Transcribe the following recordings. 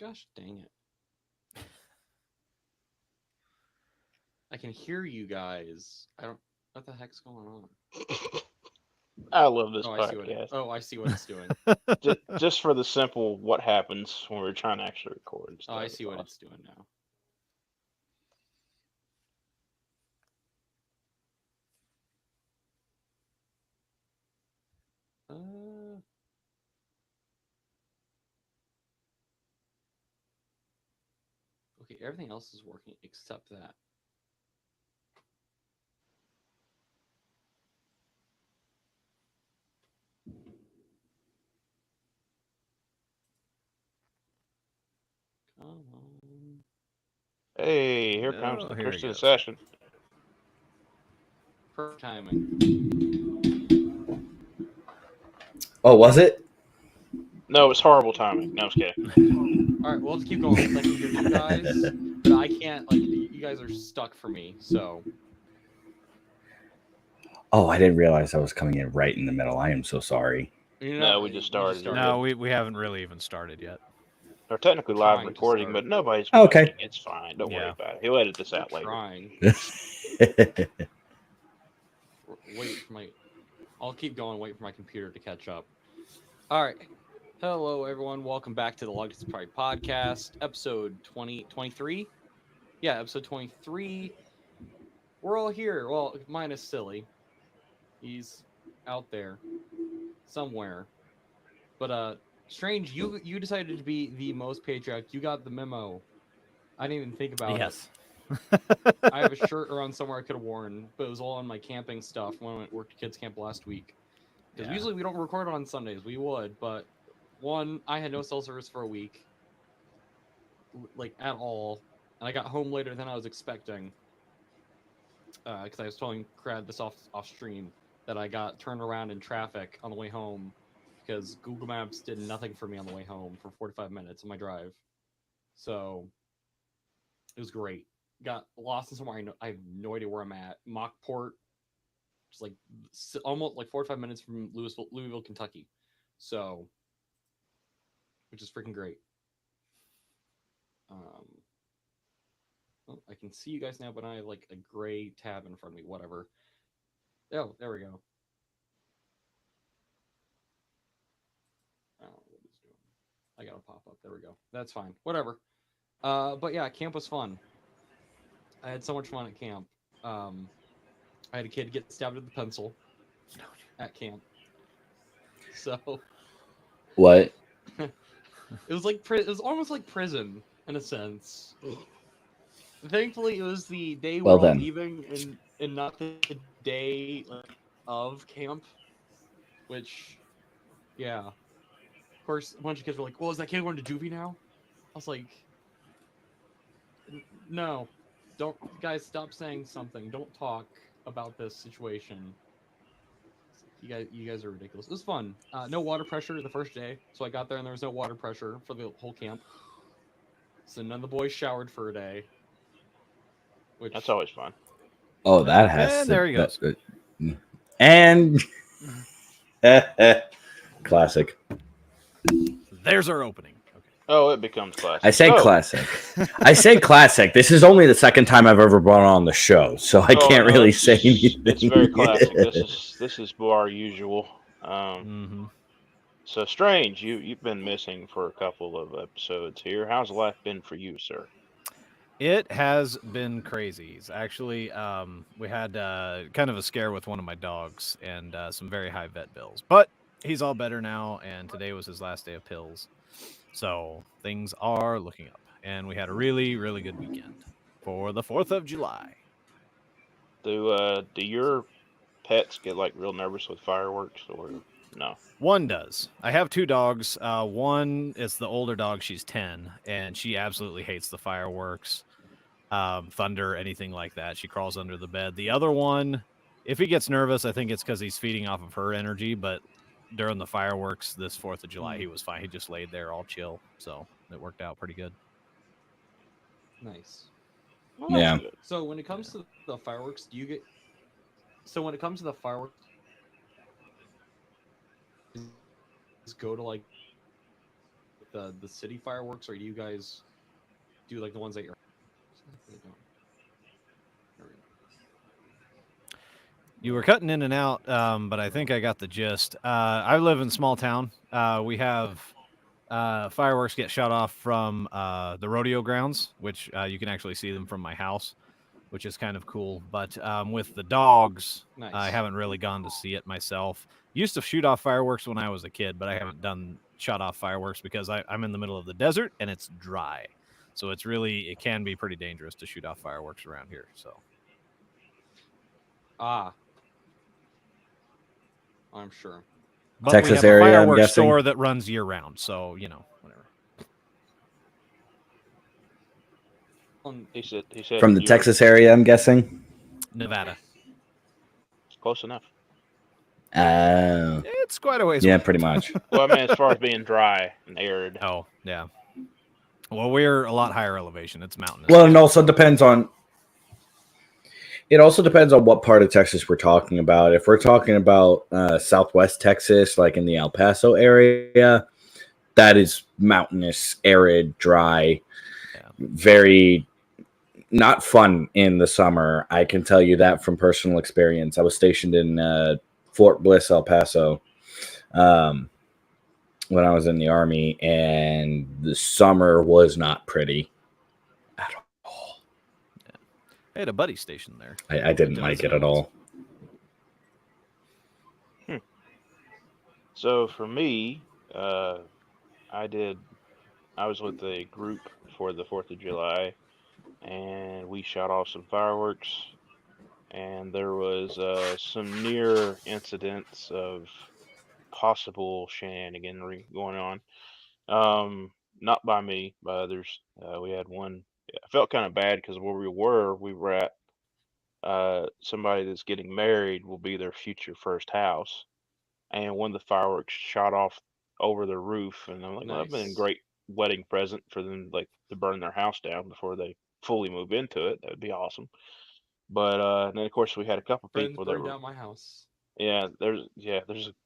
Gosh dang it. I can hear you guys. I don't. What the heck's going on? I love this Oh, I see what it. podcast. Oh, I see what it's doing. Just for the simple what happens when we're trying to actually record and Oh, I stuff. see what it's doing now. Uh, okay, everything else is working except that. Come on. Hey, here comes Oh, the here he Christian goes. session. Perfect timing. Oh, was it? No, it's horrible timing. No, I was kidding. All right, well, let's keep going because I can hear you guys, but I can't. Like, you guys are stuck for me. So. Oh, I didn't realize I was coming in right in the middle. I am so sorry. No, we just started. You're No, good. we haven't really even started yet. We're technically live Trying to recording, start. but nobody's Okay. watching. It's fine. Don't worry Yeah. about it. He'll edit this out We're later. trying. Wait for my. I'll keep going. Wait for my computer to catch up. All right. Hello, everyone. Welcome back to the Long Distance Party Podcast, episode 2023. Yeah, episode 23. We're all here. Well, minus Silly. He's out there somewhere. But Strange, you decided to be the most patriotic. You got the memo. I didn't even think about Yes. it. I have a shirt around somewhere I could have worn, but it was all on my camping stuff when I worked at kids camp last week. Because Yeah. usually we don't record on Sundays. We would, but one, I had no cell service for a week, like at all, and I got home later than I was expecting. Because I was telling Crad this off stream that I got turned around in traffic on the way home because Google Maps did nothing for me on the way home for 45 minutes on my drive. So it was great. Got lost in somewhere I have no idea where I'm at. Mockport, just like almost like 45 minutes from Louisville, Kentucky. So, which is freaking great. Oh, I can see you guys now, but I have like a gray tab in front of me. Whatever. Oh, there we go. I don't know what it's doing. I gotta pop up. There we go. That's fine. Whatever. But yeah, camp was fun. I had so much fun at camp. I had a kid get stabbed with a pencil at camp. So What? it was like it was almost like prison in a sense. Thankfully, it was the day we're Well all then. leaving, and not the day of camp. Which, yeah, of course, a bunch of kids were like, "Well, is that kid going to juvie now?" I was like, "No, don't, guys, stop saying something. Don't talk about this situation. You guys are ridiculous." It was fun. No water pressure the first day, so I got there and there was no water pressure for the whole camp. So none of the boys showered for a day. Which That's always fun. Oh, that has And to. there he goes. And classic. There's our opening. Okay. Oh, it becomes classic. I say classic. I say classic. This is only the second time I've ever brought on the show, so I can't really say anything. It's very classic. This is bar usual. Mm-hmm. So Strange, you've been missing for a couple of episodes here. How's life been for you, sir? It has been crazy. It's actually, we had kind of a scare with one of my dogs and some very high vet bills. But he's all better now, and today was his last day of pills. So things are looking up. And we had a really, really good weekend for the 4th of July. Do your pets get like real nervous with fireworks or no? One does. I have two dogs. One is the older dog. She's 10, and she absolutely hates the fireworks, thunder, anything like that. She crawls under the bed. The other one, if he gets nervous, I think it's because he's feeding off of her energy. But during the fireworks this 4th of July, he was fine. He just laid there all chill. So it worked out pretty good. nice. Well, Yeah. good. So when it comes to the fireworks, do you get? So when it comes to the fireworks, go to like the city fireworks, or do you guys do like the ones that you're? There we go. You were cutting in and out, but I think I got the gist. I live in a small town. We have fireworks get shot off from the rodeo grounds, which you can actually see them from my house, which is kind of cool. But with the dogs, I Nice. haven't really gone to see it myself. Used to shoot off fireworks when I was a kid, but I haven't done shot off fireworks because I'm in the middle of the desert and it's dry. So it can be pretty dangerous to shoot off fireworks around here. So I'm sure. but Texas we have area, a I'm fireworks guessing? store that runs year round, so whatever. He said From the you're Texas area, I'm guessing. Nevada. close enough. It's quite a ways Yeah, away. pretty much. Well, I mean, as far as being dry and arid. Oh, yeah. Well, we're a lot higher elevation. It's mountainous. Well, it also depends on what part of Texas we're talking about. If we're talking about Southwest Texas, like in the El Paso area, that is mountainous, arid, dry, very not fun in the summer. I can tell you that from personal experience. I was stationed in Fort Bliss, El Paso, when I was in the Army, and the summer was not pretty at all. I had a buddy stationed there. I didn't like it at all. So for me, I was with a group for the 4th of July, and we shot off some fireworks, and there was some near incidents of possible shenaniganry going on. Not by me, by others. We had one. I felt kind of bad because where we were at somebody that's getting married will be their future first house, and one of the fireworks shot off over the roof, and I'm like, well, that'd been a Nice. great wedding present for them, like to burn their house down before they fully move into it. That would be awesome. But and then of course we had a couple people that Burned were down my house. there was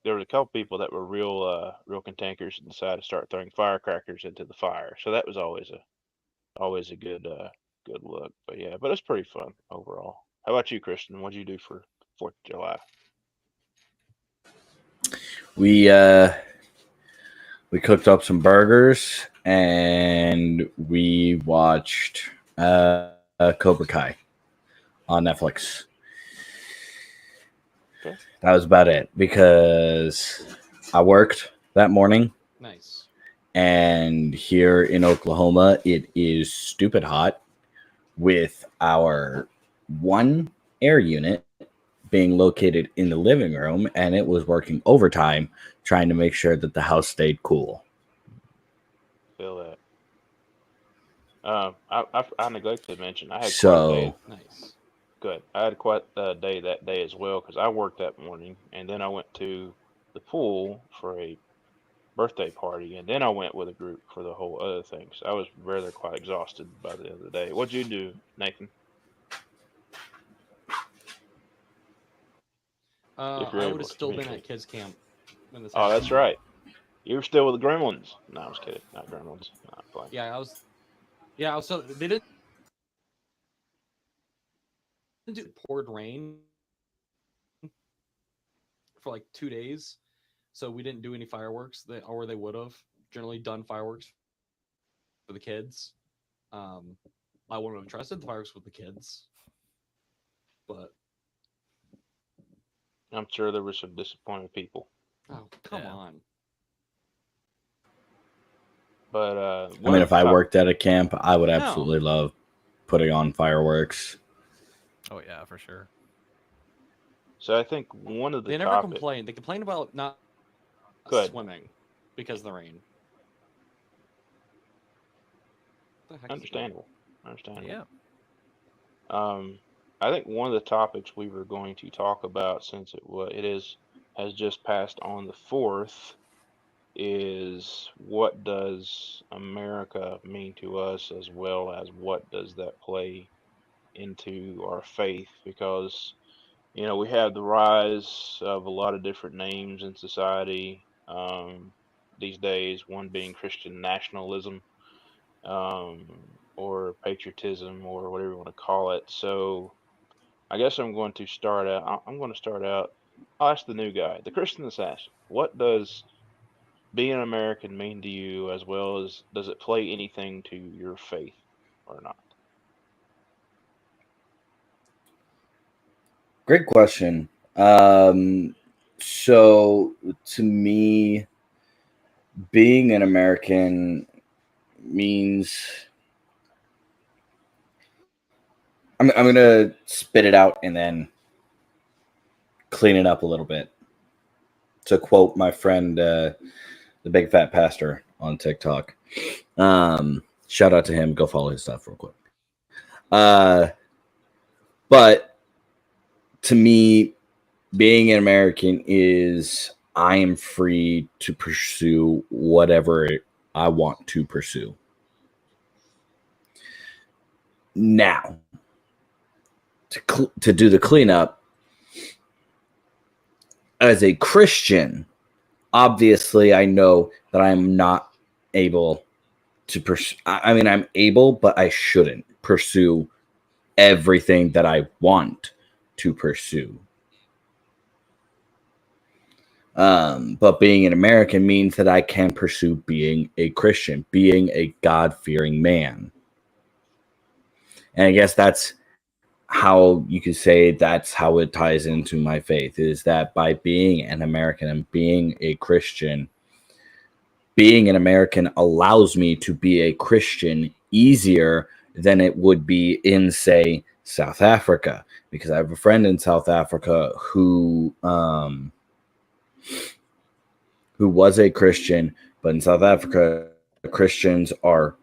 a couple people that were real cantankerous and decided to start throwing firecrackers into the fire. So that was always a good look. But yeah, but it's pretty fun overall. How about you, Kristen? What'd you do for 4th of July? We cooked up some burgers and we watched Cobra Kai on Netflix. Okay. That was about it because I worked that morning. Nice. And here in Oklahoma, it is stupid hot with our one air unit being located in the living room, and it was working overtime trying to make sure that the house stayed cool. Feel that. I neglected to mention I had quite a So day. Nice. Good. I had quite a day that day as well because I worked that morning, and then I went to the pool for a birthday party, and then I went with a group for the whole other thing. So I was rather quite exhausted by the end of the day. What'd you do, Nathan? If you're I able would have to still been communicate. at kids camp when this Oh, happened. that's right. You were still with the Gremlins. No, I was kidding. Not Gremlins. Not playing. Yeah, I was. Yeah, so they didn't do poured rain for like 2 days, so we didn't do any fireworks. Or they would have generally done fireworks for the kids. I wouldn't have trusted the fireworks with the kids, but I'm sure there were some disappointed people. oh come on. But I mean, if I worked at a camp, I would absolutely love putting on fireworks. Oh yeah, for sure. So I think one of the They never complained. They complained about not swimming because of the rain. Understandable. Yeah. I think one of the topics we were going to talk about, since has just passed on the 4th, is what does America mean to us, as well as what does that play into our faith? Because we have the rise of a lot of different names in society. these days, one being Christian nationalism, or patriotism, or whatever you want to call it. So I guess I'm going to start out. I'm going to start out. I'll ask the new guy, the Christian assassin. What does being an American mean to you, as well as does it play anything to your faith or not? Great question. So to me, being an American means I'm gonna spit it out and then clean it up a little bit. To quote my friend, the big fat pastor on TikTok. Shout out to him. Go follow his stuff real quick. But to me, being an American is I am free to pursue whatever I want to pursue. Now, to do the cleanup, as a Christian, obviously I know that I'm not able to pursue. I mean, I'm able, but I shouldn't pursue everything that I want to pursue. But being an American means that I can pursue being a Christian, being a God-fearing man. And I guess that's how you could say that's how it ties into my faith, is that by being an American and being a Christian, being an American allows me to be a Christian easier than it would be in, say, South Africa. Because I have a friend in South Africa who was a Christian, but in South Africa, Christians are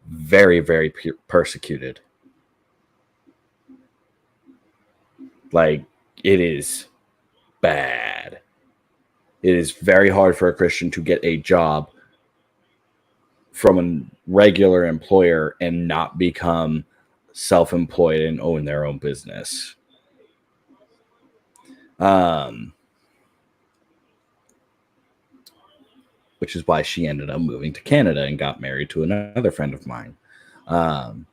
very, very persecuted. Like, it is bad. It is very hard for a Christian to get a job from a regular employer and not become self-employed and own their own business. Which is why she ended up moving to Canada and got married to another friend of mine. So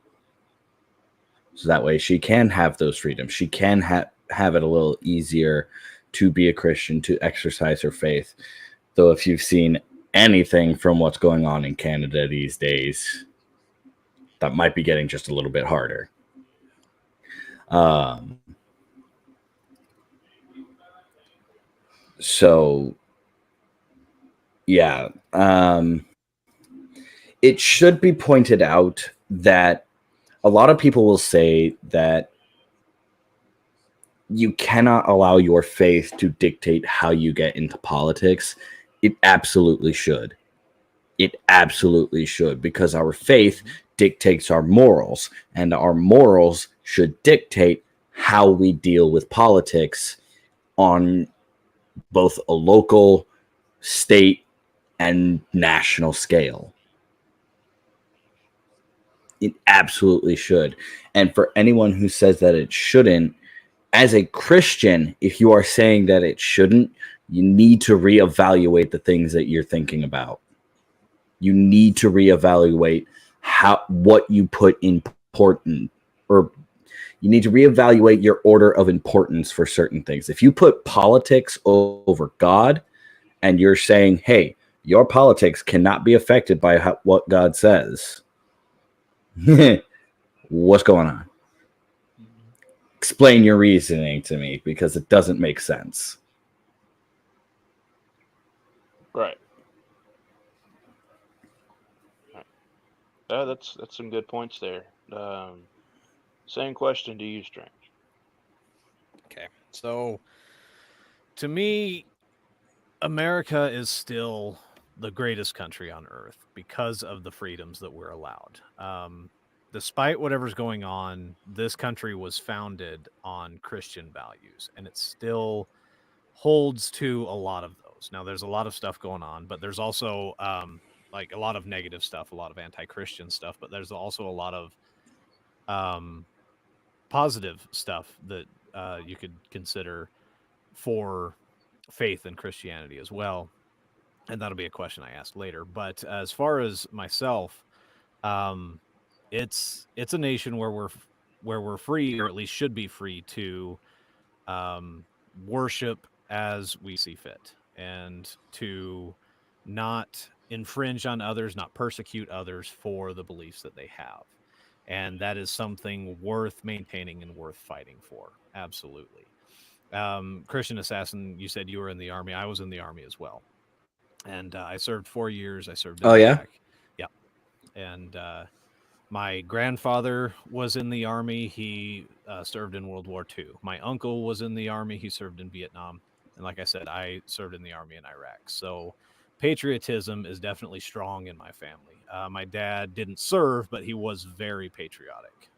that way she can have those freedoms. She can have it a little easier to be a Christian, to exercise her faith. Though if you've seen anything from what's going on in Canada these days, that might be getting just a little bit harder. So, yeah. It should be pointed out that a lot of people will say that you cannot allow your faith to dictate how you get into politics. It absolutely should. It absolutely should, because our faith dictates our morals, and our morals should dictate how we deal with politics on both a local, state, and national scale. It absolutely should. And for anyone who says that it shouldn't, as a Christian, if you are saying that it shouldn't, you need to reevaluate the things that you're thinking about. You need to reevaluate what you put important, or you need to reevaluate your order of importance for certain things. If you put politics over God, and you're saying, hey, your politics cannot be affected by what God says, what's going on? Explain your reasoning to me, because it doesn't make sense. Right. That's some good points there. Same question to you, Strange. Okay. So to me, America is still the greatest country on earth because of the freedoms that we're allowed. Despite whatever's going on, this country was founded on Christian values, and it still holds to a lot of those. Now, there's a lot of stuff going on, but there's also like a lot of negative stuff, a lot of anti-Christian stuff, but there's also a lot of positive stuff that you could consider for faith and Christianity as well. and that'll be a question I ask later. But as far as myself, um, it's a nation where we're free, or at least should be free to um, worship as we see fit, and to not infringe on others, not persecute others for the beliefs that they have. And that is something worth maintaining and worth fighting for. Absolutely. Christian Assassin, you said you were in the army. I was in the army as well. And I served 4 years. I served in Oh yeah. Iraq. Yeah. And my grandfather was in the army. He served in World War II. My uncle was in the army. He served in Vietnam. And like I said, I served in the army in Iraq. So patriotism is definitely strong in my family. My dad didn't serve, but he was very patriotic.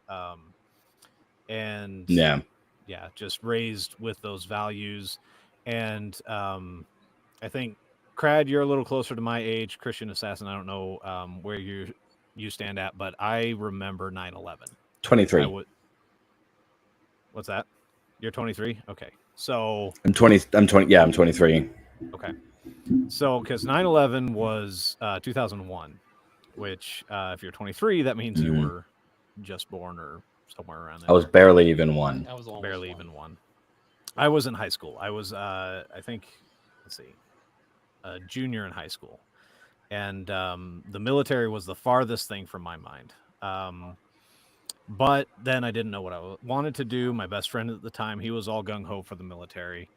And Yeah. yeah, just raised with those values. And I think, Crad, you're a little closer to my age. Christian Assassin, I don't know where you stand at, but I remember 9/11. I 23. would. What's that? You're 23. Okay, so I'm 20. I'm 20. Yeah, I'm 23. okay, so because 9/11 was 2001, which if you're 23, that means you Mhm. were just born or somewhere around I in was there, barely even one. I was almost barely one. even one. I was in high school. I was, I think, let's see, a junior in high school, and the military was the farthest thing from my mind. But then I didn't know what I wanted to do. My best friend at the time, he was all gung ho for the military,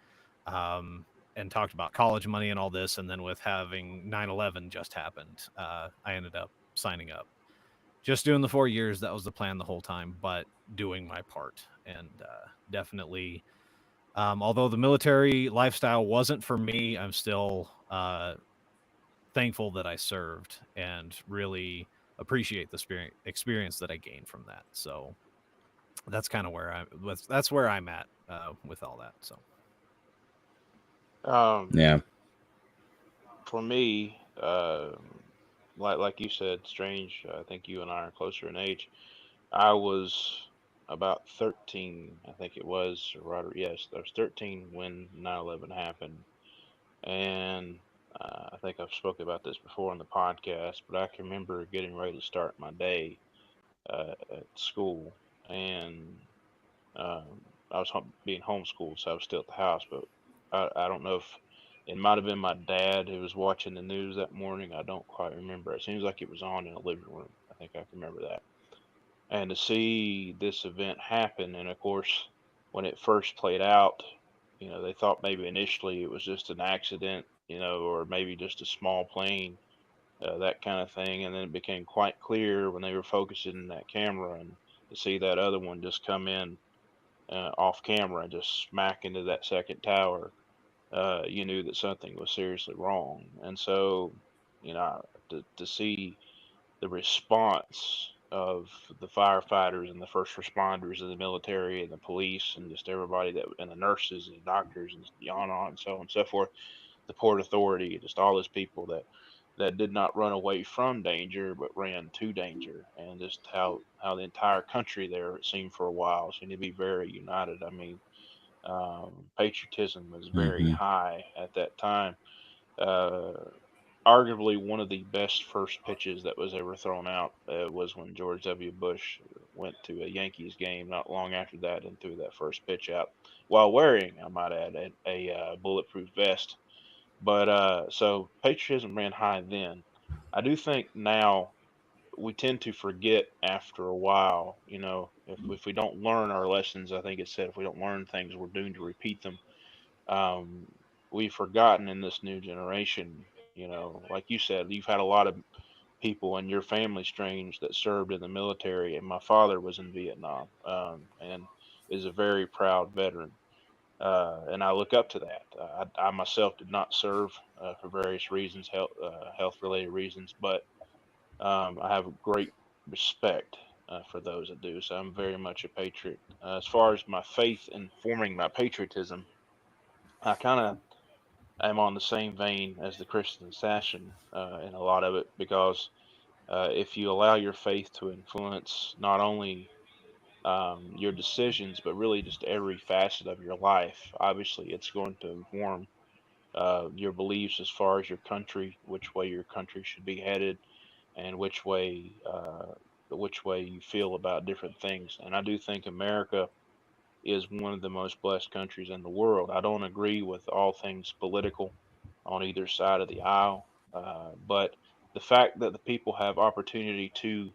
um, and talked about college money and all this. And then with having 9/11 just happened, I ended up signing up. Just doing the 4 years. That was the plan the whole time, but doing my part. And definitely, although the military lifestyle wasn't for me, I'm still thankful that I served and really appreciate the experience that I gained from that. So that's kind of where that's where I'm at with all that. So Um, Yeah. for me, like you said, strange. I think you and I are closer in age. I was about 13, I think it was, or right, yes, I was 13 when 9/11 happened. And I think I've spoken about this before on the podcast, but I can remember getting ready to start my day at school, and I was being homeschooled, so I was still at the house. But I don't know if it might have been my dad who was watching the news that morning. I don't quite remember. It seems like it was on in the living room. I think I can remember that. And to see this event happen, and of course, when it first played out, they thought maybe initially it was just an accident, or maybe just a small plane, that kind of thing. And then it became quite clear when they were focusing that camera and to see that other one just come in off camera and just smack into that second tower. You knew that something was seriously wrong. And so, to see the response of the firefighters and the first responders and the military and the police and just everybody that and the nurses and the doctors and on and so on and so forth, the port authority, just all those people that did not run away from danger but ran to danger, and just how the entire country there, it seemed for a while, seemed to be very united. I mean, patriotism was very Hmm. high at that time. Uh, Arguably one of the best first pitches that was ever thrown out was when George W. Bush went to a Yankees game not long after that and threw that first pitch out while wearing, I might add, a bulletproof vest. But so patriotism ran high then. I do think now we tend to forget after a while. If we don't learn our lessons, I think it said if we don't learn things, we're doomed to repeat them. um, we've forgotten in this new generation. Like you said, you've had a lot of people in your family, strange, that served in the military, and my father was in Vietnam, and is a very proud veteran. And I look up to that. I myself did not serve for various reasons, health related reasons, but I have great respect for those that do. So I'm very much a patriot. As far as my faith informing my patriotism, I kind of am on the same vein as the Christian assassin in a lot of it, because if you allow your faith to influence not only your decisions, but really just every facet of your life, obviously it's going to inform your beliefs as far as your country, which way your country should be headed, and which way you feel about different things. And I do think America is one of the most blessed countries in the world. I don't agree with all things political on either side of the aisle, but the fact that the people have opportunity to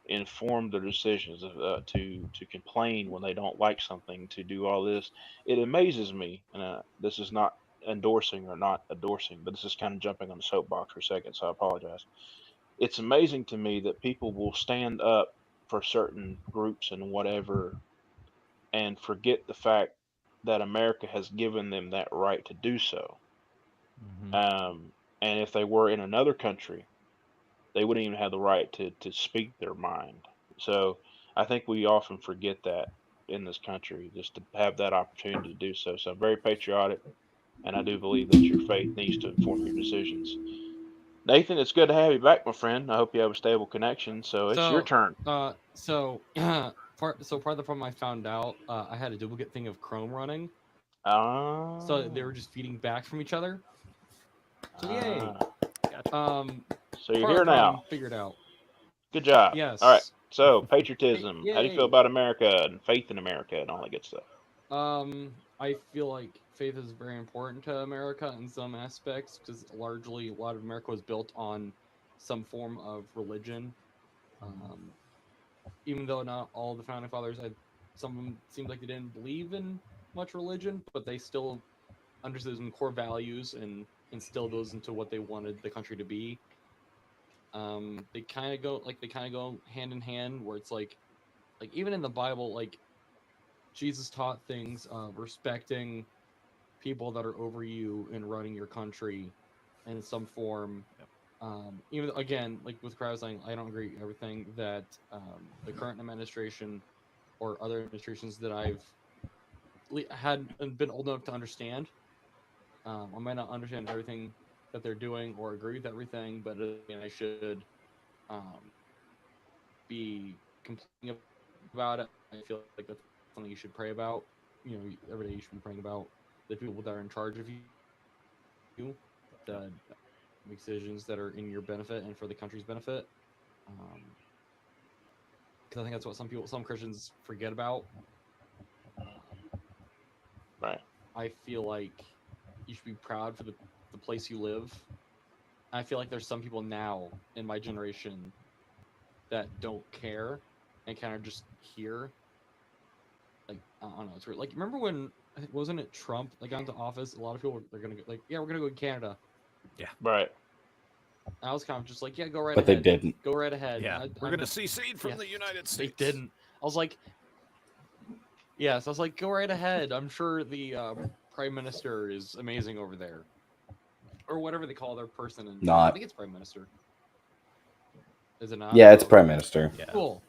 inform their decisions, to complain when they don't like something, to do all this, it amazes me. And this is not endorsing or not endorsing, but this is kind of jumping on the soapbox for a second, so I apologize. It's amazing to me that people will stand up for certain groups and whatever and forget the fact that America has given them that right to do so. Mhm. And if they were in another country, they wouldn't even have the right to speak their mind. So I think we often forget that in this country, just to have that opportunity to do so. So I'm very patriotic, and I do believe that your faith needs to inform your decisions. Nathan, it's good to have you back, my friend. I hope you have a stable connection. So it's your So, turn. so part of the problem I found out, I had a duplicate thing of Chrome running, so they Ah, were just feeding back from each other. So yay! Gotcha. So you're Part of here the problem now. figured out. Good job. All right. Yes. So patriotism. How do you feel Yay! about America and faith in America and all that good stuff? I feel like faith is very important to America in some aspects because largely a lot of America was built on some form of religion. Um, Even though not all the founding fathers had, some of them seemed like they didn't believe in much religion, but they still understood some core values and instilled those into what they wanted the country to be. They kind of go hand in hand, where it's like even in the Bible, like Jesus taught things respecting people that are over you and running your country in some form. Yep. Even again, like with Crowd saying, I don't agree with everything that the current administration or other administrations that I've had and been old enough to understand. I might not understand everything that they're doing or agree with everything, but again, I should um, be complaining about it. I feel like that's something you should pray about. You know, every day you should be praying about the people that are in charge of you, that make decisions that are in your benefit and for the country's benefit. Because I think that's what some Christians forget about. Um, Right. I feel like you should be proud for the place you live. I feel like there's some people now in my generation that don't care and kind of just here. Like I don't know, it's weird. Like remember when I think wasn't it Trump like got into office? A lot of people they're gonna go, like, yeah, we're gonna go to Canada. Right. I was kind of just like, yeah, go right But they ahead. didn't. Go right ahead. Yeah, we're gonna secede from yeah, the United they States. didn't. I was like, yes, I was like, go right ahead. I'm sure the prime minister is amazing over there, or whatever they call their person. And I Not. think it's prime minister. Is it not? Yeah, it's Oh, prime okay. minister. Yeah. Cool.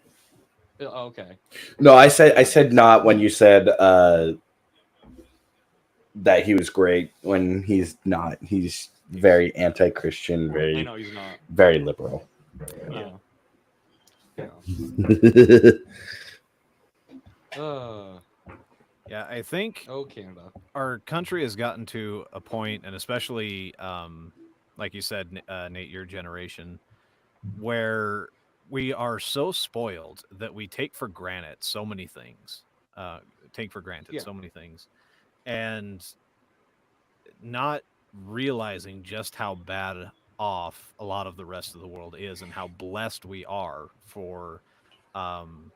Oh, okay. No, I said not when you said that he was great when he's not. He's very anti-Christian, I very know he's not. very liberal. Yeah. Yeah. Yeah, I think Oh, Canada. our country has gotten to a point, and especially, like you said, Nate, your generation, where we are so spoiled that we take for granted so many things. Take for granted Yeah. so many things, and not realizing just how bad off a lot of the rest of the world is, and how blessed we are for um,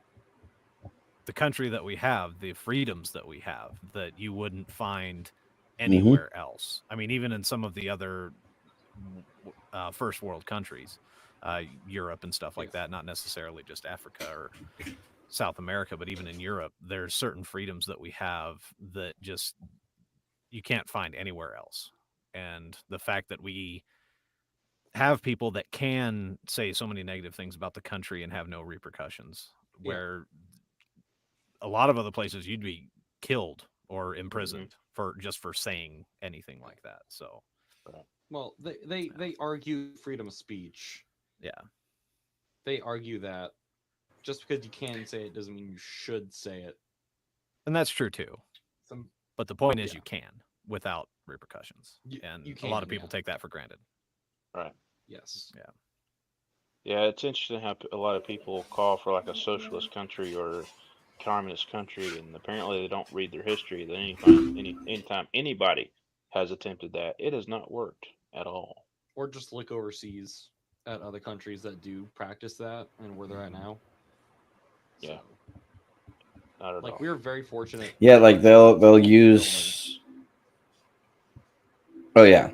the country that we have, the freedoms that we have that you wouldn't find anywhere else. I mean, even in some of the other first world countries, Europe and stuff like Yes. that, not necessarily just Africa or South America, but even in Europe, there's certain freedoms that we have that just you can't find anywhere else. And the fact that we have people that can say so many negative things about the country and have no repercussions, Yeah. where a lot of other places you'd be killed or imprisoned for saying anything like that. So, Well, they argue freedom of speech. yeah, They argue that just because you can say it doesn't mean you should say it. and that's true too. Some But the point is, Yeah. you can without repercussions, You and a can, lot of people yeah. take that for granted. Right. Yes. Yeah, it's interesting how a lot of people call for like a socialist country or communist country, and apparently they don't read their history. That anytime anybody has attempted that, it has not worked at all. Or just look overseas at other countries that do practice that and where they're at now. Yeah. So, Not at like all. we're very fortunate. Yeah, like they'll building. use. Oh yeah,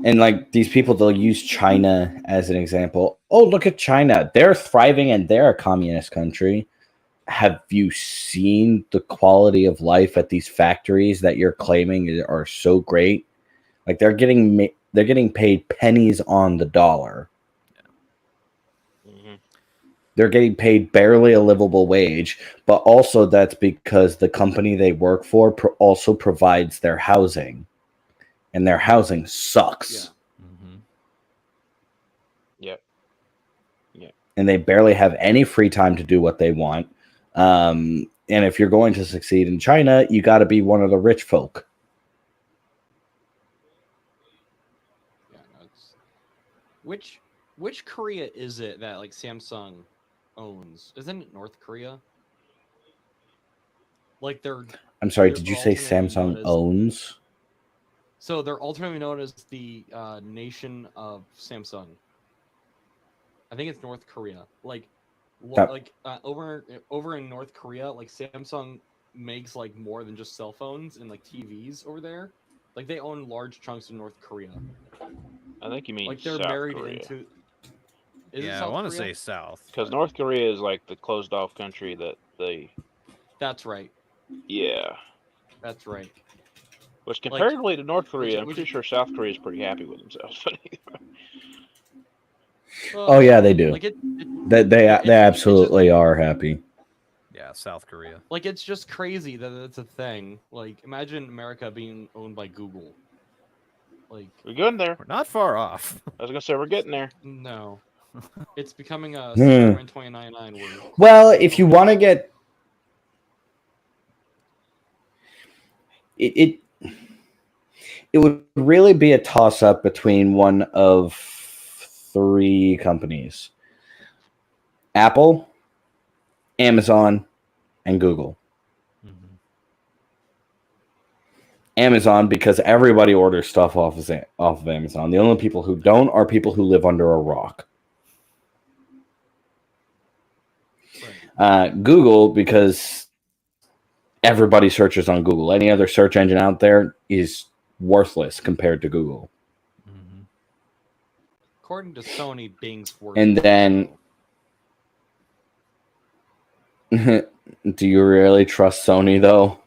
and like these people, they'll use China as an example. Oh, look at China; they're thriving and they're a communist country. Have you seen the quality of life at these factories that you're claiming are so great? Like they're getting paid pennies on the dollar. Hmm. They're getting paid barely a livable wage, but also that's because the company they work for also provides their housing, and their housing sucks. Yeah. Mm-hmm. Yep. Yep. And they barely have any free time to do what they want. And if you're going to succeed in China, you got to be one of the rich folk. Yeah. No, it's which Korea is it that like Samsung owns? Isn't it North Korea? Like I'm sorry, they're did you say alternately known Samsung as. owns? So they're alternately known as the nation of Samsung. I think it's North Korea. Like, That, over in North Korea, like Samsung makes like more than just cell phones and like TVs over there. Like they own large chunks of North Korea. I think you mean Like they're South married Korea, into. Is it Yeah, I South want to Korea? say south. because but- North Korea is like the closed off country that they. That's right. Yeah. That's right. Which comparatively to North Korea, I'm which- pretty sure South Korea is pretty happy with themselves. oh yeah, they do. Like They it's absolutely are happy. Yeah, South Korea. like it's just crazy that it's a thing. Like imagine America being owned by Google. Like We're getting there. We're not far off. I was gonna say we're getting there. no, it's becoming a Hmm. Spider-Man 2099 where. Well, if you want to get it would really be a toss up between one of three companies: Apple, Amazon, and Google. Mhm. Amazon, because everybody orders stuff off of Amazon. The only people who don't are people who live under a rock. Right. Google, because everybody searches on Google. Any other search engine out there is worthless compared to Google. Mhm. According to Sony, Bing's worse. And then, do you really trust Sony though?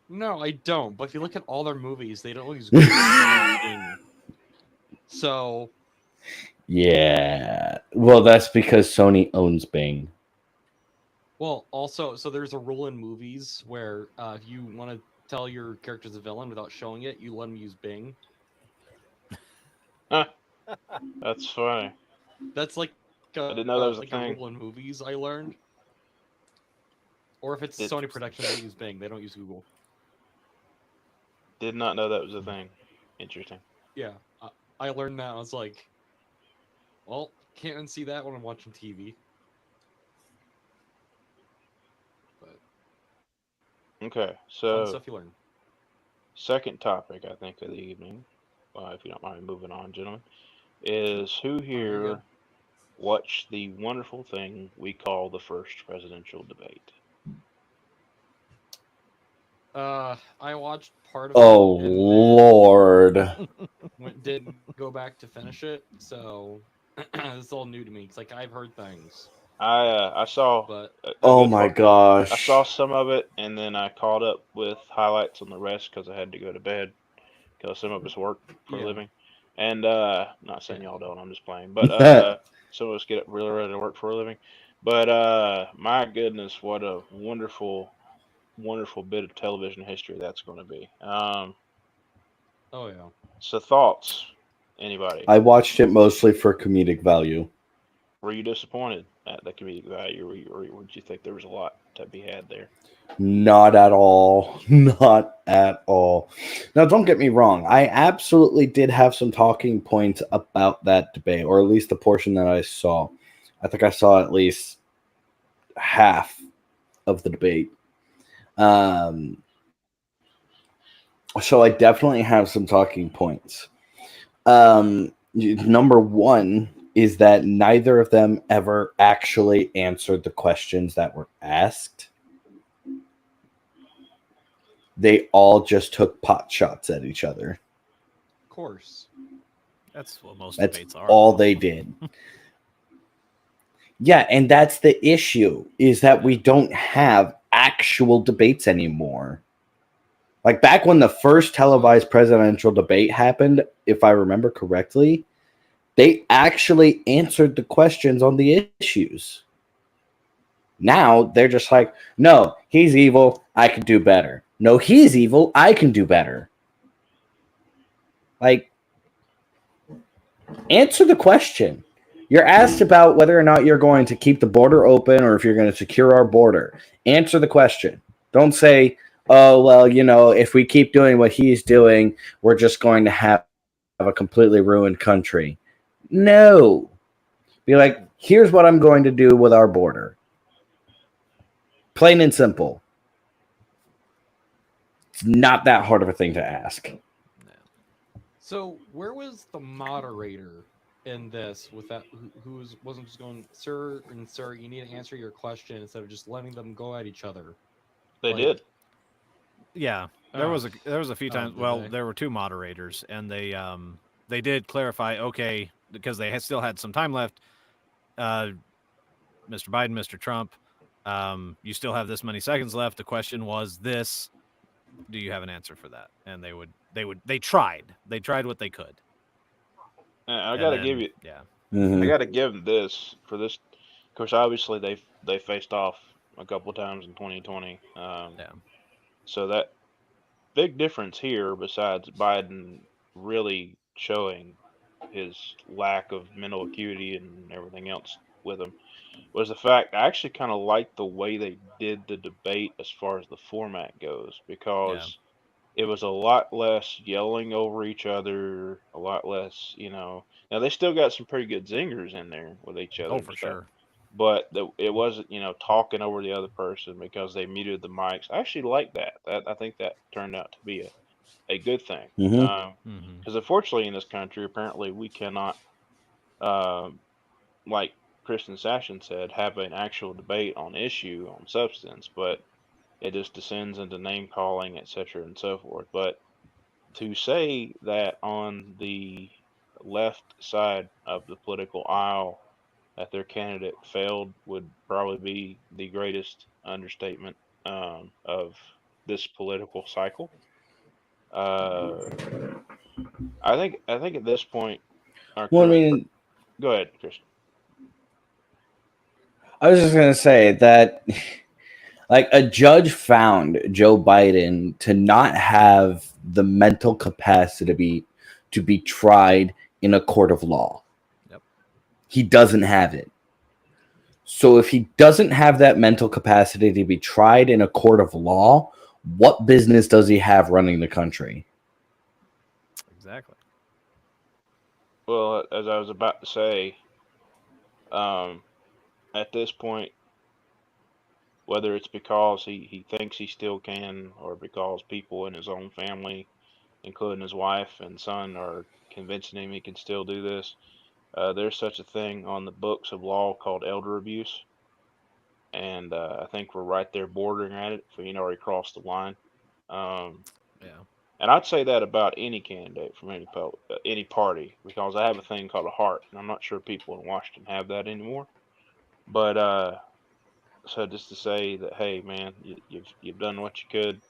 No, I don't. But if you look at all their movies, they don't use Google. They use Bing. So Yeah. Well, that's because Sony owns Bing. well, also, so there's a rule in movies where if you want to tell your character's a villain without showing it, you let them use Bing. Huh. That's funny. That's like I didn't know that was a like thing. a rule in movies I learned. Or if it's Sony Interesting. production, they use Bing. They don't use Google. Did not know that was a thing. Interesting. Yeah, I learned that. I was like, well, can't unsee that when I'm watching TV. But Okay, fun so stuff you learn. second topic I think of the evening, if you don't mind moving on, gentlemen, is who you here go. watched the wonderful thing we call the first presidential debate? I watched part of Oh it and Lord. didn't go back to finish it. So it's all new to me. It's like I've heard things, I saw but a Oh good my part. gosh. I saw some of it, and then I caught up with highlights on the rest because I had to go to bed because some of us work for a yeah, living. And not saying yeah. y'all don't, I'm just playing. But some of us get up really ready to work for a living. But my goodness, what a wonderful, wonderful bit of television history that's going to be. Oh yeah. So thoughts, anybody? I watched it mostly for comedic value. Were you disappointed at the comedic value, or did you think there was a lot to be had there? Not at all. Not at all. Now, don't get me wrong. I absolutely did have some talking points about that debate, or at least the portion that I saw. I think I saw at least half of the debate. Um, so I definitely have some talking points. Number one is that neither of them ever actually answered the questions that were asked. They all just took pot shots at each other. Of course. That's what most That's debates are. all they did. Yeah, and that's the issue, is that we don't have actual debates anymore. Like back when the first televised presidential debate happened, if I remember correctly, they actually answered the questions on the issues. Now they're just like, no, he's evil, I can do better. No, he's evil, I can do better. Like, answer the question. You're asked about whether or not you're going to keep the border open or if you're going to secure our border. Answer the question. Don't say, oh, well, if we keep doing what he's doing, we're just going to have a completely ruined country. No. Be like, here's what I'm going to do with our border. Plain and simple. It's not that hard of a thing to ask. So where was the moderator in this with that who wasn't just going, sir and sir, you need to answer your question instead of just letting them go at each other? They did. Yeah, there was a few times. Well, they? there were two moderators, and they did clarify. Okay, because they still had some time left. Mr. Biden, Mr. Trump, you still have this many seconds left. The question was this: do you have an answer for that? And they tried what they could. I got to give you. Yeah. Mm-hmm. I got to give them this for this. Of course, obviously they faced off a couple times in 2020. Yeah. So that big difference here, besides Biden really showing his lack of mental acuity and everything else with him, was the fact I actually kind of liked the way they did the debate as far as the format goes, because it was a lot less yelling over each other, a lot less, Now they still got some pretty good zingers in there with each other Oh, and for stuff, sure. but it wasn't, talking over the other person because they muted the mics. I actually like that. I think that turned out to be a good thing. Mm-hmm. Because unfortunately in this country, apparently we cannot, um, like Kristen Sessions said, have an actual debate on issue on substance, but it just descends into name calling, etc., and so forth. But to say that on the left side of the political aisle that their candidate failed would probably be the greatest understatement of this political cycle. Uh, I think at this point, our Well, I current. mean, Go ahead, Christian. I was just going to say that, like, a judge found Joe Biden to not have the mental capacity to be tried in a court of law. Yep. He doesn't have it. So if he doesn't have that mental capacity to be tried in a court of law, what business does he have running the country? Exactly. Well, as I was about to say, um, at this point, whether it's because he thinks he still can, or because people in his own family, including his wife and son, are convincing him he can still do this, there's such a thing on the books of law called elder abuse, and I think we're right there bordering at it. So already crossed the line. Um, Yeah. and I'd say that about any candidate from any party, because I have a thing called a heart, and I'm not sure people in Washington have that anymore. But so just to say that, hey man, you've done what you could.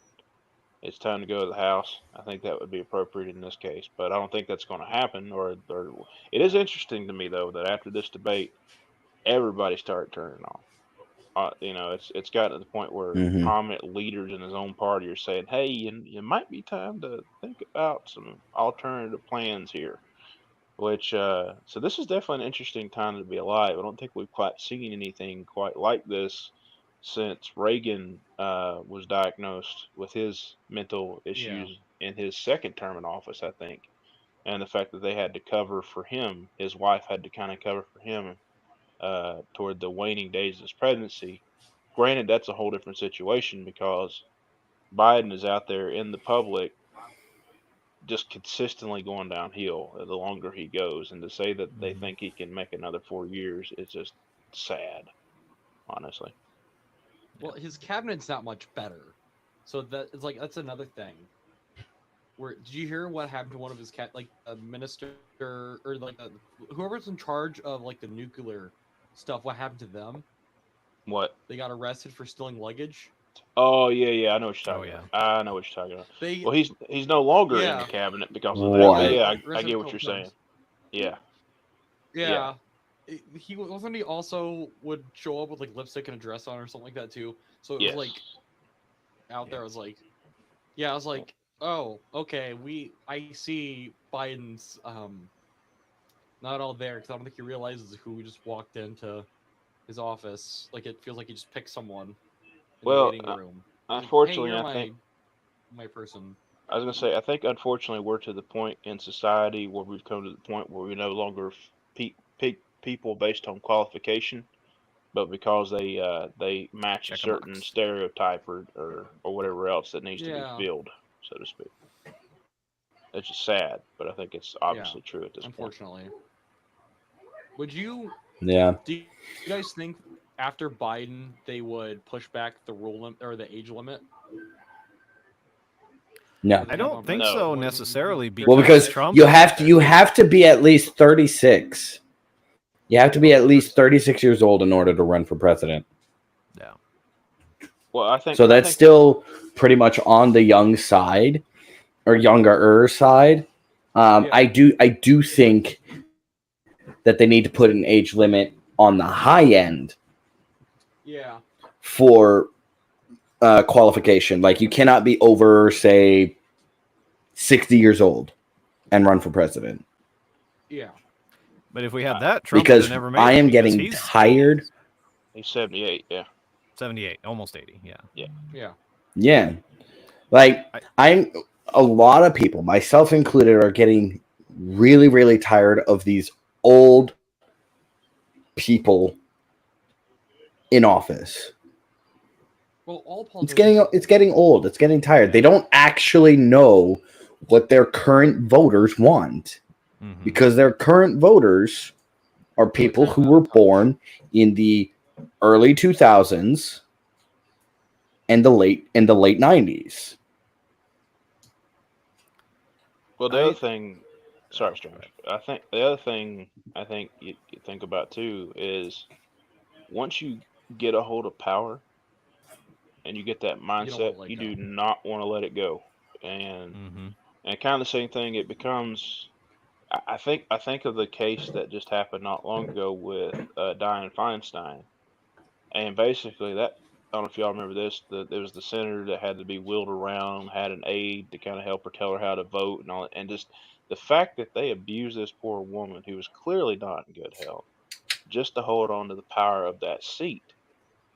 It's time to go to the House. I think that would be appropriate in this case, but I don't think that's going to happen. Or it is interesting to me though that after this debate, everybody started turning on. It's gotten to the point where Mm-hmm. prominent leaders in his own party are saying, "Hey, you might be time to think about some alternative plans here." Which so this is definitely an interesting time to be alive. I don't think we've quite seen anything quite like this since Reagan was diagnosed with his mental Yeah. issues in his second term in office, I think. And the fact that they had to cover for him, his wife had to kind of cover for him toward the waning days of his presidency. Granted, that's a whole different situation because Biden is out there in the public just consistently going downhill the longer he goes. And to say that they Mhm. think he can make another 4 years is just sad, honestly. Well, his cabinet's not much better. So that's another thing. Where did you hear what happened to one of his like a minister or like whoever's in charge of like the nuclear stuff? What happened to them? What? They got arrested for stealing luggage. Oh yeah, I know what you're Oh talking yeah. about. I know what you're talking about. They Well, he's no longer in the yeah cabinet because of they that. got But What? yeah, I arrested a get what couple you're saying. times. Yeah, yeah, Yeah, he wasn't he also would show up with like lipstick and a dress on or something like that too. So it was yes, like out Yeah. there. I was like, yeah, I was like, oh, okay, I see Biden's not all there because I don't think he realizes who just walked into his office. Like it feels like he just picked someone in the Well, waiting room. He's like, hey, unfortunately, you're I think my person. I was gonna say I think unfortunately we're to the point in society where we've come to the point where we no longer pick people based on qualification, but because they match a Check a certain box. stereotype or whatever else that needs to be Yeah, filled, so to speak. It's just sad, but I think it's yeah. obviously true at this point. Unfortunately, would you Yeah. do you guys think after Biden they would push back the or the age limit? No. I don't think No. so necessarily Well, because because Trump. you have to be at least 36. You have to be at least 36 years old in order to run for president. Yeah. Well, So that's still pretty much on the young side or younger side. Yeah. I do think that they need to put an age limit on the high end Yeah, for qualification. Like you cannot be over, say, 60 years old and run for president. yeah. But if we had that, Trump would Because have never made I it am because getting he's tired. he's 78. Yeah. 78, almost 80. Yeah. Yeah. Yeah. Like I'm a lot of people, myself included, are getting really, really tired of these old people in office. Well, all It's politicians. getting old. It's getting tired. They don't actually know what their current voters want Mhm. because their current voters are people who were born in the early 2000s and the late 90s. Well, the other thing, sorry, Oh, Strange. I think the other thing I think you think about too is once you get a hold of power and you get that You don't want mindset, to let you go. do not want to let it go. And Mhm. and kind of the same thing. It becomes. I think of the case that just happened not long ago with Dianne Feinstein, and basically that. I don't know if y'all remember this. There was the senator that had to be wheeled around, had an aide to kind of help her tell her how to vote and all that. And just the fact that they abused this poor woman who was clearly not in good health just to hold on to the power of that seat.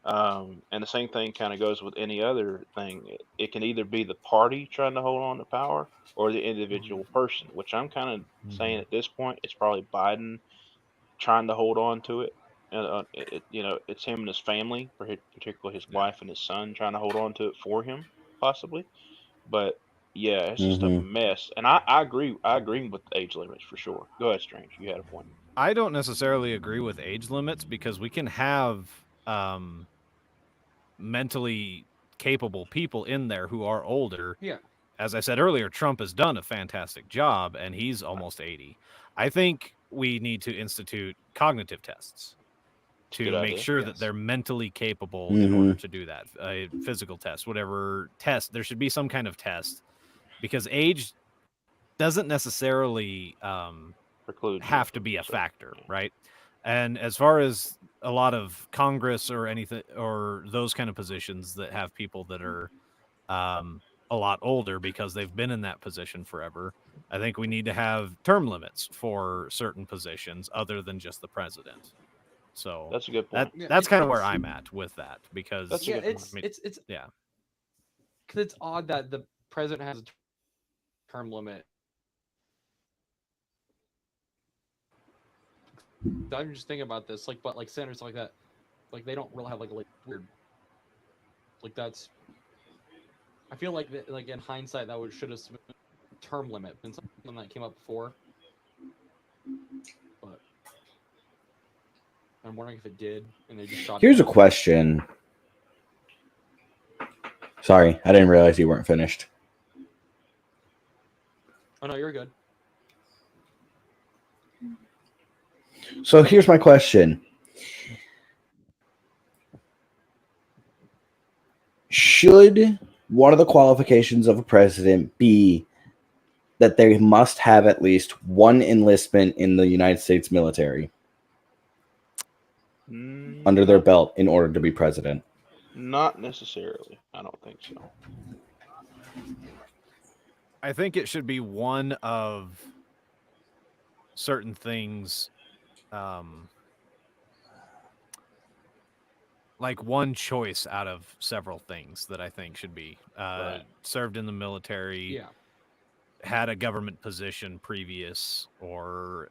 And the same thing kind of goes with any other thing. It can either be the party trying to hold on to power or the individual person, which I'm kind of saying Mhm. at this point, it's probably Biden trying to hold on to it. It's him and his family, particularly his Yeah. wife and his son, trying to hold on to it for him, possibly. But yeah, it's just a Mm-hmm. mess. And I agree. I agree with the age limits for sure. Go ahead, Strange. You had a point. I don't necessarily agree with age limits because we can have mentally capable people in there who are older. Yeah. As I said earlier, Trump has done a fantastic job and he's almost 80. I think we need to institute cognitive tests It's a to good make idea. sure that Yes. they're mentally capable in Mm-hmm. order to do that. A physical test, whatever test, there should be some kind of test because age doesn't necessarily Preclude you have to from be a so, factor, yeah. right? And as far as a lot of Congress or anything or those kind of positions that have people that are a lot older because they've been in that position forever, I think we need to have term limits for certain positions other than just the president. So That's a good point. that's kind of where I'm at with that because That's a Yeah, good point. it's yeah. because it's odd that the president has a term limit. I'm just thinking about this, like, but like senators like that, like they don't really have like weird, like that's. I feel like like in hindsight that should have term limit been something that came up before, but I'm wondering if it did, and they just shot. Here's a question. Sorry, I didn't realize you weren't finished. Oh no, you're good. So here's my question. Should one of the qualifications of a president be that they must have at least one enlistment in the United States military under their belt in order to be president? Not necessarily. I don't think so. I think it should be one of certain things, like one choice out of several things that I think should be Right. served in the military, Yeah. had a government position previous, or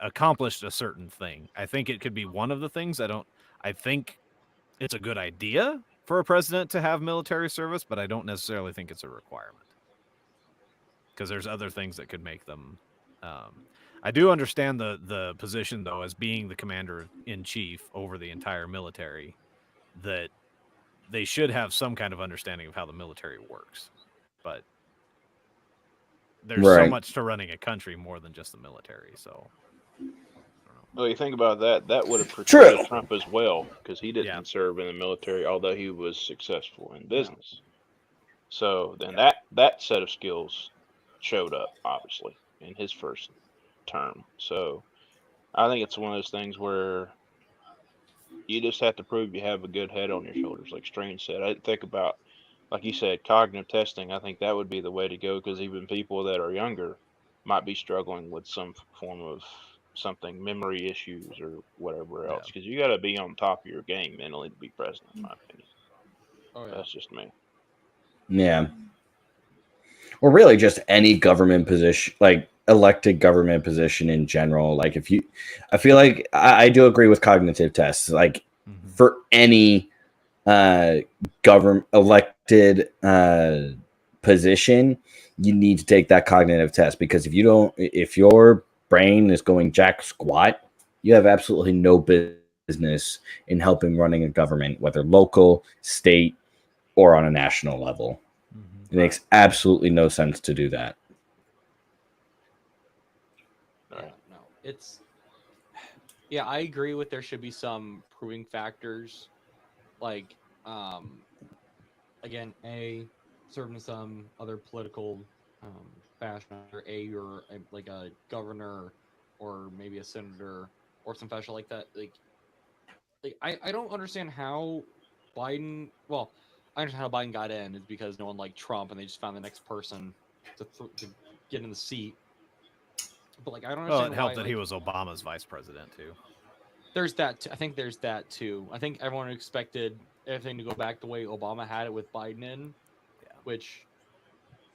accomplished a certain thing. I think it could be one of the things. I think it's a good idea for a president to have military service, but I don't necessarily think it's a requirement. Because there's other things that could make them. I do understand the position, though, as being the commander-in-chief over the entire military, that they should have some kind of understanding of how the military works. But there's so much to running a country more than just the military. So, I don't know. Well, you think about that. That would have precluded Trump as well, because he didn't serve in the military, although he was successful in business. So then that set of skills showed up, obviously, in his first term. So I think it's one of those things where you just have to prove you have a good head on your shoulders, like Strange said. I think about, like you said, cognitive testing. I think that would be the way to go, because even people that are younger might be struggling with some form of something, memory issues or whatever else, because you got to be on top of your game mentally to be president, in my opinion. Oh, yeah. That's just me. Yeah. Or really just any government position, like elected government position in general. Like I feel like I do agree with cognitive tests. Like for any government elected position, you need to take that cognitive test, because if your brain is going jack squat, you have absolutely no business in helping running a government, whether local, state, or on a national level. It makes absolutely no sense to do that. Yeah, no, it's. Yeah, I agree with there should be some proving factors, like, again, serving some other political fashion, or you're like a governor, or maybe a senator, or some fashion like that. Like I don't understand how Biden. Well, I understand how Biden got in is because no one liked Trump, and they just found the next person to get in the seat. But like, I don't understand. Well, it helped why, that he was Obama's vice president too. There's that. I think there's that too. I think everyone expected everything to go back the way Obama had it with Biden in, which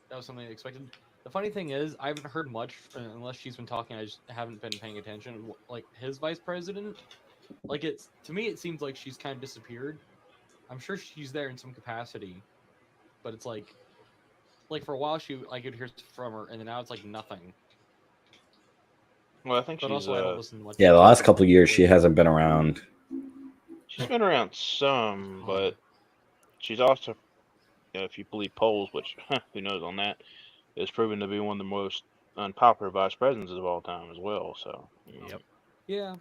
that was something they expected. The funny thing is, I haven't heard much unless she's been talking. I just haven't been paying attention. Like his vice president, like to me, it seems like she's kind of disappeared. I'm sure she's there in some capacity, but it's like for a while I could hear from her, and then now it's like nothing. Well, I think but she's. Also, I don't listen much. Yeah, the last couple of years she hasn't been around. She's been around some, but she's also, if you believe polls, which who knows on that, is proven to be one of the most unpopular vice presidents of all time as well. So. Yep. Yeah.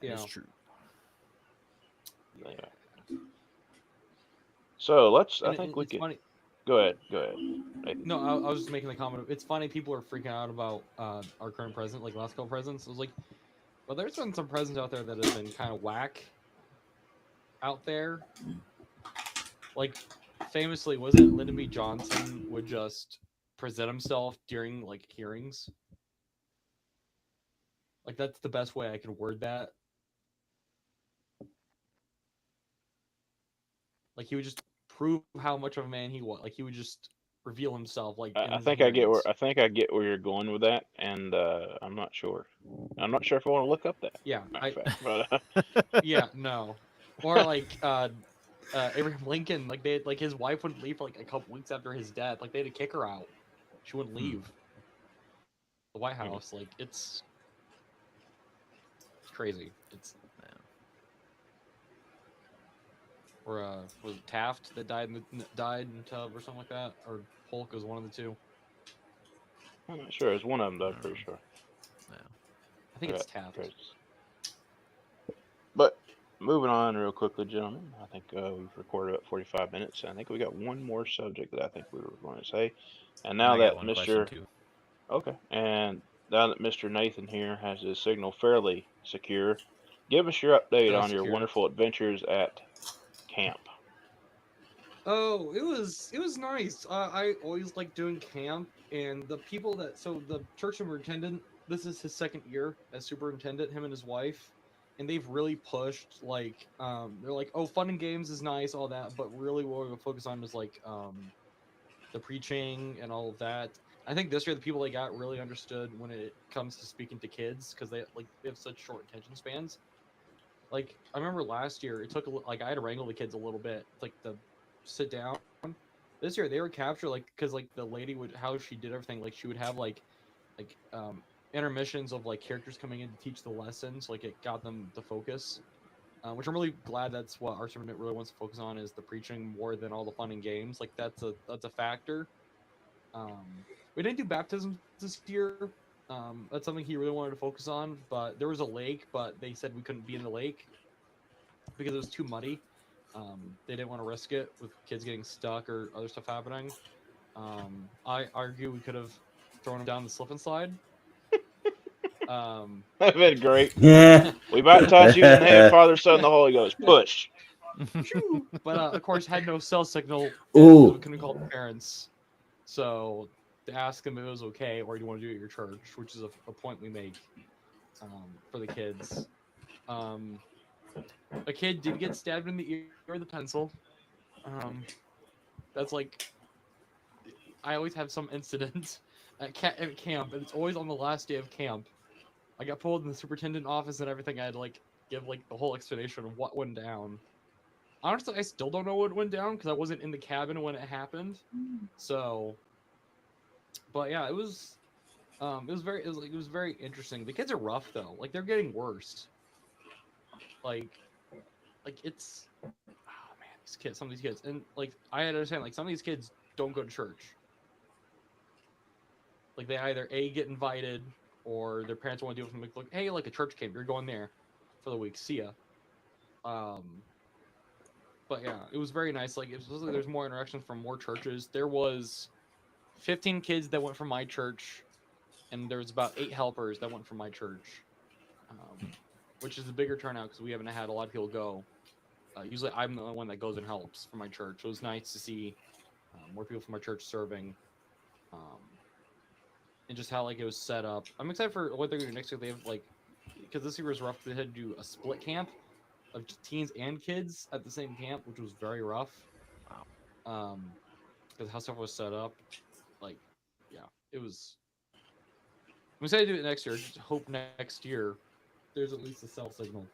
That's true. Yeah. So I think we can. Funny. Go ahead. No, I was just making the comment. It's funny people are freaking out about our current president, like last couple presidents. I was like, well, there's been some presidents out there that have been kind of whack out there. Like, famously, wasn't Lyndon B. Johnson would just present himself during like hearings. Like that's the best way I could word that. Like he would just prove how much of a man he was. Like he would just reveal himself. Like in I his think I get where hearings. you're going with that, and I'm not sure. I'm not sure if I want to look up that. Yeah, Matter of fact, but yeah, no, or like Abraham Lincoln. Like they like his wife wouldn't leave for like a couple weeks after his death. Like they had to kick her out. She wouldn't leave the White House. Like it's crazy. It's or was it Taft that died in the tub or something like that, or Polk was one of the two. I'm not sure. It's one of them, though. I'm pretty sure. Yeah. I think I it's got Taft. crazy. But moving on real quickly, gentlemen. I think we've recorded about 45 minutes. And I think we got one more subject that I think we were going to say. And now I got that one question Mr. too. Okay, and now that Mr. Nathan here has his signal fairly secure, give us your update on your Secure. wonderful adventures at camp. Oh, it was nice. I always like doing camp, and the people that the church superintendent. This is his second year as superintendent. Him and his wife, and they've really pushed like they're like, oh, fun and games is nice, all that, but really what we're gonna focus on is like the preaching and all of that. I think this year the people they got really understood when it comes to speaking to kids because they have such short attention spans. Like I remember last year, it took like I had to wrangle the kids a little bit, like the sit down. This year they were captured like because like the lady would how she did everything like she would have like intermissions of like characters coming in to teach the lessons like it got them to focus, which I'm really glad that's what our superintendent really wants to focus on is the preaching more than all the fun and games. Like that's a factor. We didn't do baptisms this year. That's something he really wanted to focus on, but there was a lake, but they said we couldn't be in the lake because it was too muddy. They didn't want to risk it with kids getting stuck or other stuff happening. I argue we could have thrown them down the slip and slide. That'd been great. Yeah. We baptized you in the name of Father, Son, and the Holy Ghost. Push. But of course, had no cell signal. Ooh. So we couldn't call the parents. So to ask them if it was okay, or do you want to do it at your church, which is a point we make for the kids. A kid did get stabbed in the ear with a pencil. That's like, I always have some incident at camp, and it's always on the last day of camp. I got pulled in the superintendent office and everything. I had to like give like the whole explanation of what went down. Honestly, I still don't know what went down because I wasn't in the cabin when it happened. So, but yeah, it was very interesting. The kids are rough though. Like they're getting worse. Like it's man, some of these kids, and like I understand, like some of these kids don't go to church. Like they either get invited, or their parents want to do it from like, hey, like a church camp, you're going there for the week. See ya. But yeah, it was very nice. Like it was like there's more interactions from more churches. There was 15 kids that went from my church, and there was about 8 helpers that went from my church, which is a bigger turnout because we haven't had a lot of people go. Usually I'm the only one that goes and helps from my church. So it was nice to see more people from our church serving, and just how like it was set up. I'm excited for what they're going to do next year. They have like, because this year was rough. They had to do a split camp of teens and kids at the same camp, which was very rough. Because how stuff was set up, like, yeah, it was. I'm excited to do it next year. Just hope next year there's at least a cell signal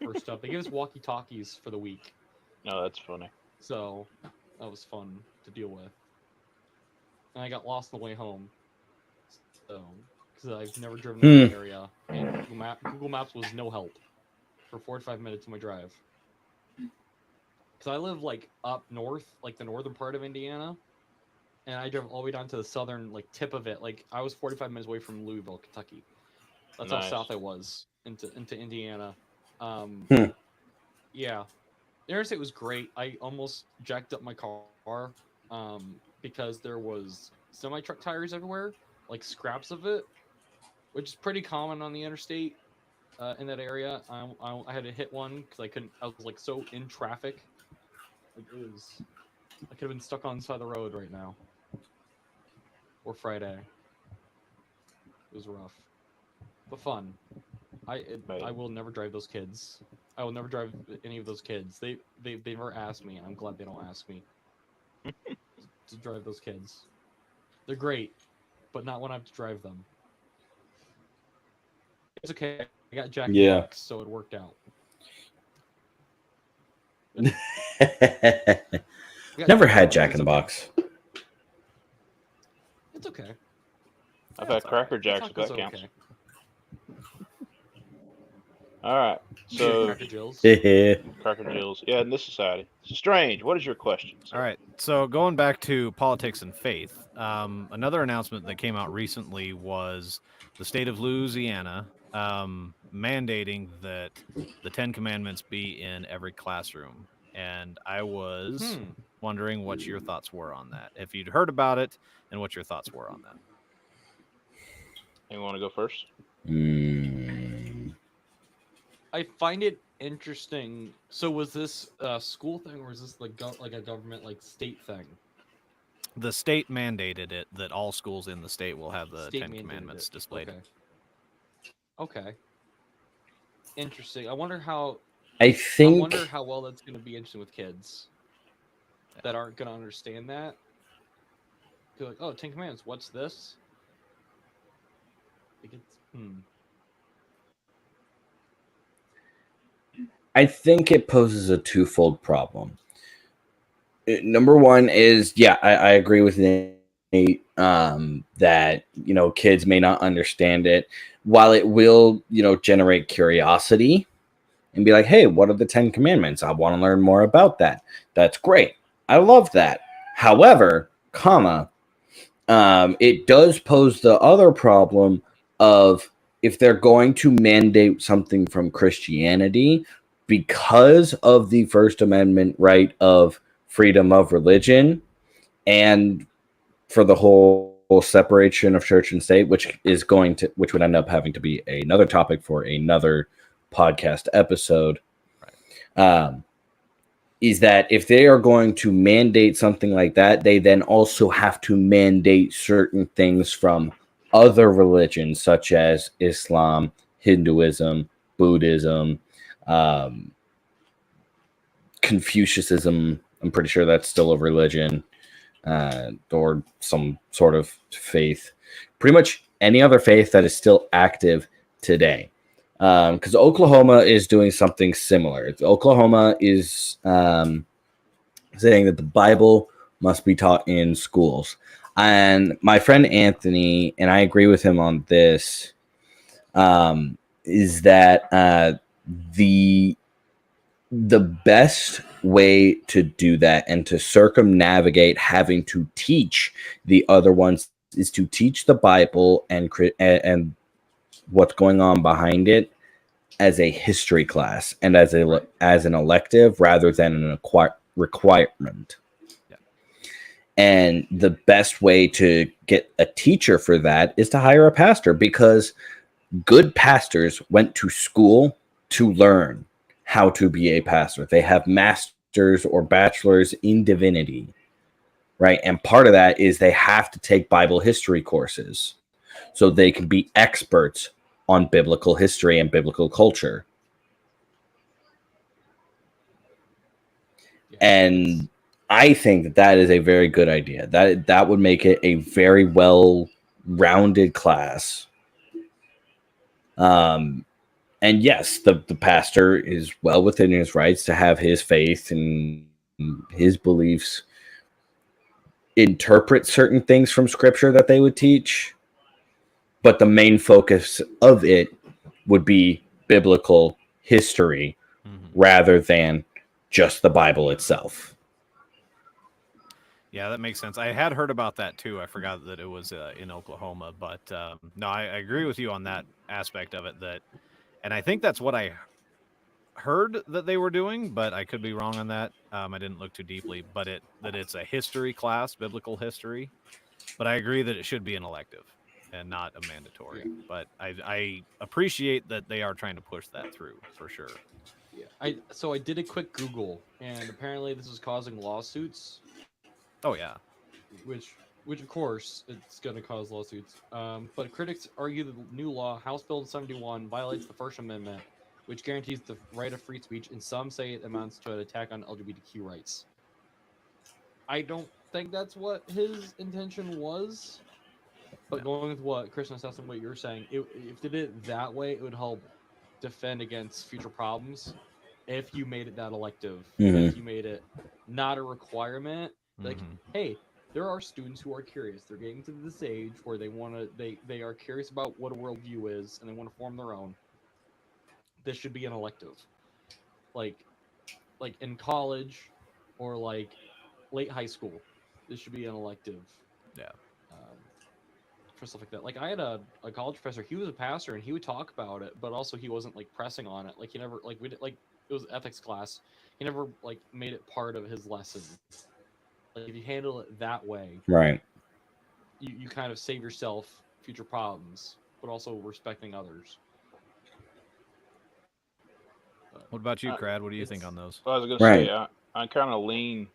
for stuff. They gave us walkie-talkies for the week. No, that's funny. So that was fun to deal with. And I got lost on the way home. So, because I've never driven in the area, and Google Maps was no help for 45 minutes of my drive. Because I live like up north, like the northern part of Indiana, and I drove all the way down to the southern like tip of it. Like I was 45 minutes away from Louisville, Kentucky. That's Nice. how south I was into Indiana. Yeah, the interstate was great. I almost jacked up my car because there was semi-truck tires everywhere, like scraps of it, which is pretty common on the interstate in that area. I had to hit one because I couldn't. I was like so in traffic. Like it was, I could have been stuck on the side of the road right now. or Friday. It was rough, but fun. I will never drive those kids. I will never drive any of those kids. They never asked me. I'm glad they don't ask me to drive those kids. They're great, but not when I have to drive them. It's okay. I got Jack in the Box, so it worked out. Never had Jack in the Box. It's okay. I've had Cracker Jacks, if that counts. All right, so Cracker Jills. Cracker Jills. Yeah, in this society. So Strange, what is your question, sir? All right. So going back to politics and faith, another announcement that came out recently was the state of Louisiana mandating that the 10 Commandments be in every classroom. And I was wondering what your thoughts were on that. If you'd heard about it and what your thoughts were on that. You want to go first? I find it interesting. So was this a school thing, or is this like a government, like state thing? The state mandated it that all schools in the state will have the State 10 mandated Commandments it. displayed. Okay. Interesting. I wonder how. I wonder how well that's going to be interesting with kids that aren't going to understand that. Be like, oh, 10 Commandments. What's this? Like it's I think it poses a twofold problem. Number one is, I agree with Nate that, kids may not understand it. While it will, generate curiosity and be like, hey, what are the 10 Commandments? I want to learn more about that. That's great. I love that. However, it does pose the other problem of if they're going to mandate something from Christianity because of the First Amendment right of freedom of religion and for the whole separation of church and state, which would end up having to be another topic for another podcast episode, is that if they are going to mandate something like that, they then also have to mandate certain things from other religions such as Islam, Hinduism, Buddhism, Confucianism. I'm pretty sure that's still a religion, or some sort of faith. Pretty much any other faith that is still active today. Because Oklahoma is doing something similar. Oklahoma is saying that the Bible must be taught in schools. And my friend Anthony, and I agree with him on this, is that the best way to do that and to circumnavigate having to teach the other ones is to teach the Bible and what's going on behind it as a history class and as an elective rather than an requirement. Yeah. And the best way to get a teacher for that is to hire a pastor, because good pastors went to school to learn how to be a pastor. They have masters or bachelors in divinity, right? And part of that is they have to take Bible history courses so they can be experts on biblical history and biblical culture. Yes. And I think that is a very good idea. That would make it a very well-rounded class. And yes, the pastor is well within his rights to have his faith and his beliefs, interpret certain things from scripture that they would teach, but the main focus of it would be biblical history rather than just the Bible itself. Yeah, that makes sense. I had heard about that too. I forgot that it was in Oklahoma, but no, I agree with you on that aspect of it. And I think that's what I heard that they were doing, but I could be wrong on that. I didn't look too deeply, but it's a history class, biblical history. But I agree that it should be an elective and not a mandatory. Yeah. But I appreciate that they are trying to push that through for sure. Yeah. So I did a quick Google, and apparently this is causing lawsuits. Oh yeah. Which which of course it's going to cause lawsuits. But critics argue that the new law, House Bill 71, violates the First Amendment, which guarantees the right of free speech, and some say it amounts to an attack on LGBTQ rights. I don't think that's what his intention was, but going with what Chris and what you're saying, if they did it that way, it would help defend against future problems. If you made it that elective, if you made it not a requirement, like, hey, there are students who are curious. They're getting to this age where they are curious about what a worldview is, and they want to form their own. This should be an elective, like in college, or like late high school. This should be an elective. Yeah. For stuff like that. Like, I had a college professor. He was a pastor, and he would talk about it, but also he wasn't like pressing on it. Like, he never we did, like, it was ethics class. He never like made it part of his lesson. Like, if you handle it that way, right, you kind of save yourself future problems, but also respecting others. What about you, Crad? What do you think on those? Well, I was gonna say, I kind of lean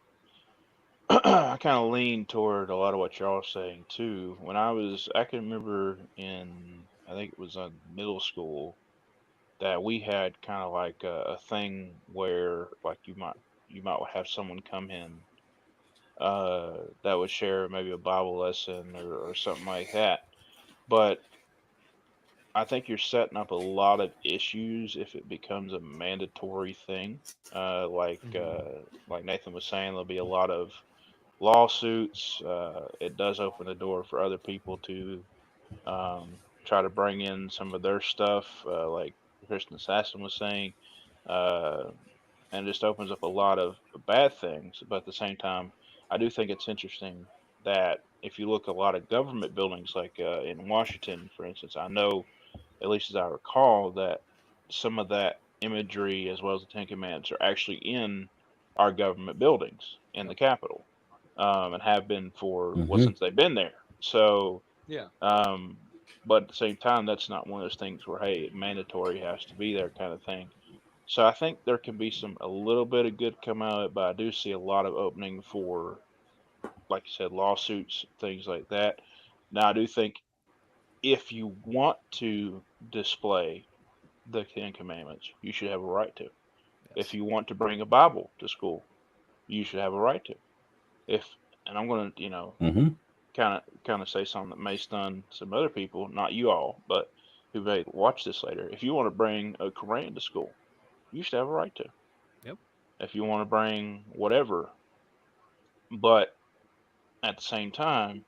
I kind of lean toward a lot of what y'all are saying too. I can remember I think it was in middle school, that we had kind of like a thing where, like, you might have someone come in that would share maybe a Bible lesson or something like that. But I think you're setting up a lot of issues if it becomes a mandatory thing. Like Nathan was saying, there'll be a lot of lawsuits. It does open the door for other people to try to bring in some of their stuff, like Christian Assassin was saying, uh, and just opens up a lot of bad things. But at the same time, I do think it's interesting that if you look at a lot of government buildings, like in Washington, for instance, I know, at least as I recall, that some of that imagery, as well as the Ten Commandments, are actually in our government buildings in the Capitol, and have been for since they've been there. So yeah. But at the same time, that's not one of those things where, hey, mandatory has to be there kind of thing. So I think there can be a little bit of good come out of it, but I do see a lot of opening for, like you said, lawsuits, things like that. Now, I do think if you want to display the Ten Commandments, you should have a right to. Yes. If you want to bring a Bible to school, you should have a right to. And I'm going to, kind of say something that may stun some other people, not you all, but who may watch this later. If you want to bring a Quran to school, you should have a right to. Yep. If you want to bring whatever, but at the same time,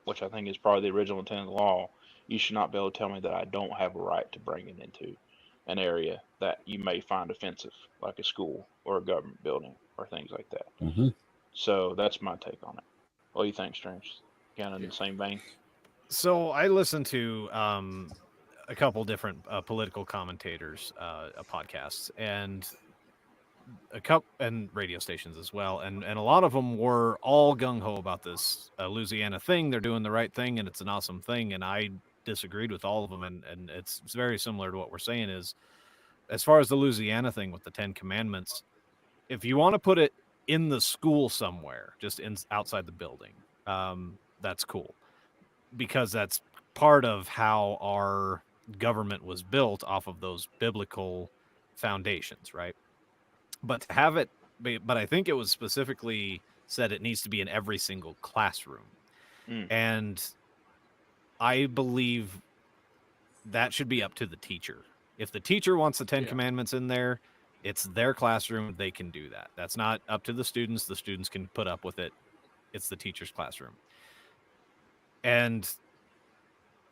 which I think is probably the original intent of the law, you should not be able to tell me that I don't have a right to bring it into an area that you may find offensive, like a school or a government building or things like that. So that's my take on it. What do you think, Strange? Kind of in the same vein. So I listen to a couple different political commentators, podcasts, and and radio stations as well, and a lot of them were all gung-ho about this Louisiana thing. They're doing the right thing, and it's an awesome thing, and I disagreed with all of them, and it's very similar to what we're saying is, as far as the Louisiana thing with the Ten Commandments, if you want to put it in the school somewhere, just outside the building, that's cool, because that's part of how our government was built, off of those biblical foundations, right? But to have it, but I think it was specifically said it needs to be in every single classroom. And I believe that should be up to the teacher. If the teacher wants the Ten Commandments in there, it's their classroom. They can do that. That's not up to the students. The students can put up with it. It's the teacher's classroom. And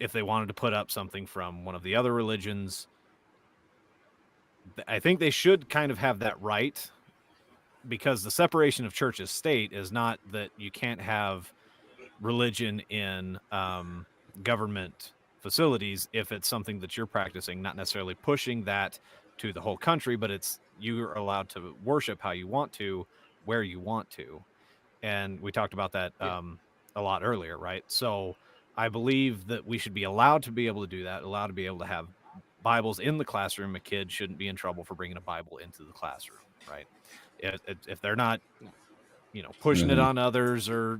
if they wanted to put up something from one of the other religions, I think they should kind of have that right, because the separation of church and state is not that you can't have religion in government facilities if it's something that you're practicing, not necessarily pushing that to the whole country, but it's you're allowed to worship how you want to, where you want to. And we talked about that a lot earlier, right? So I believe that we should be allowed to be able to do that, allowed to be able to have Bibles in the classroom. A kid shouldn't be in trouble for bringing a Bible into the classroom, right? If they're not, pushing it Mhm. on others or,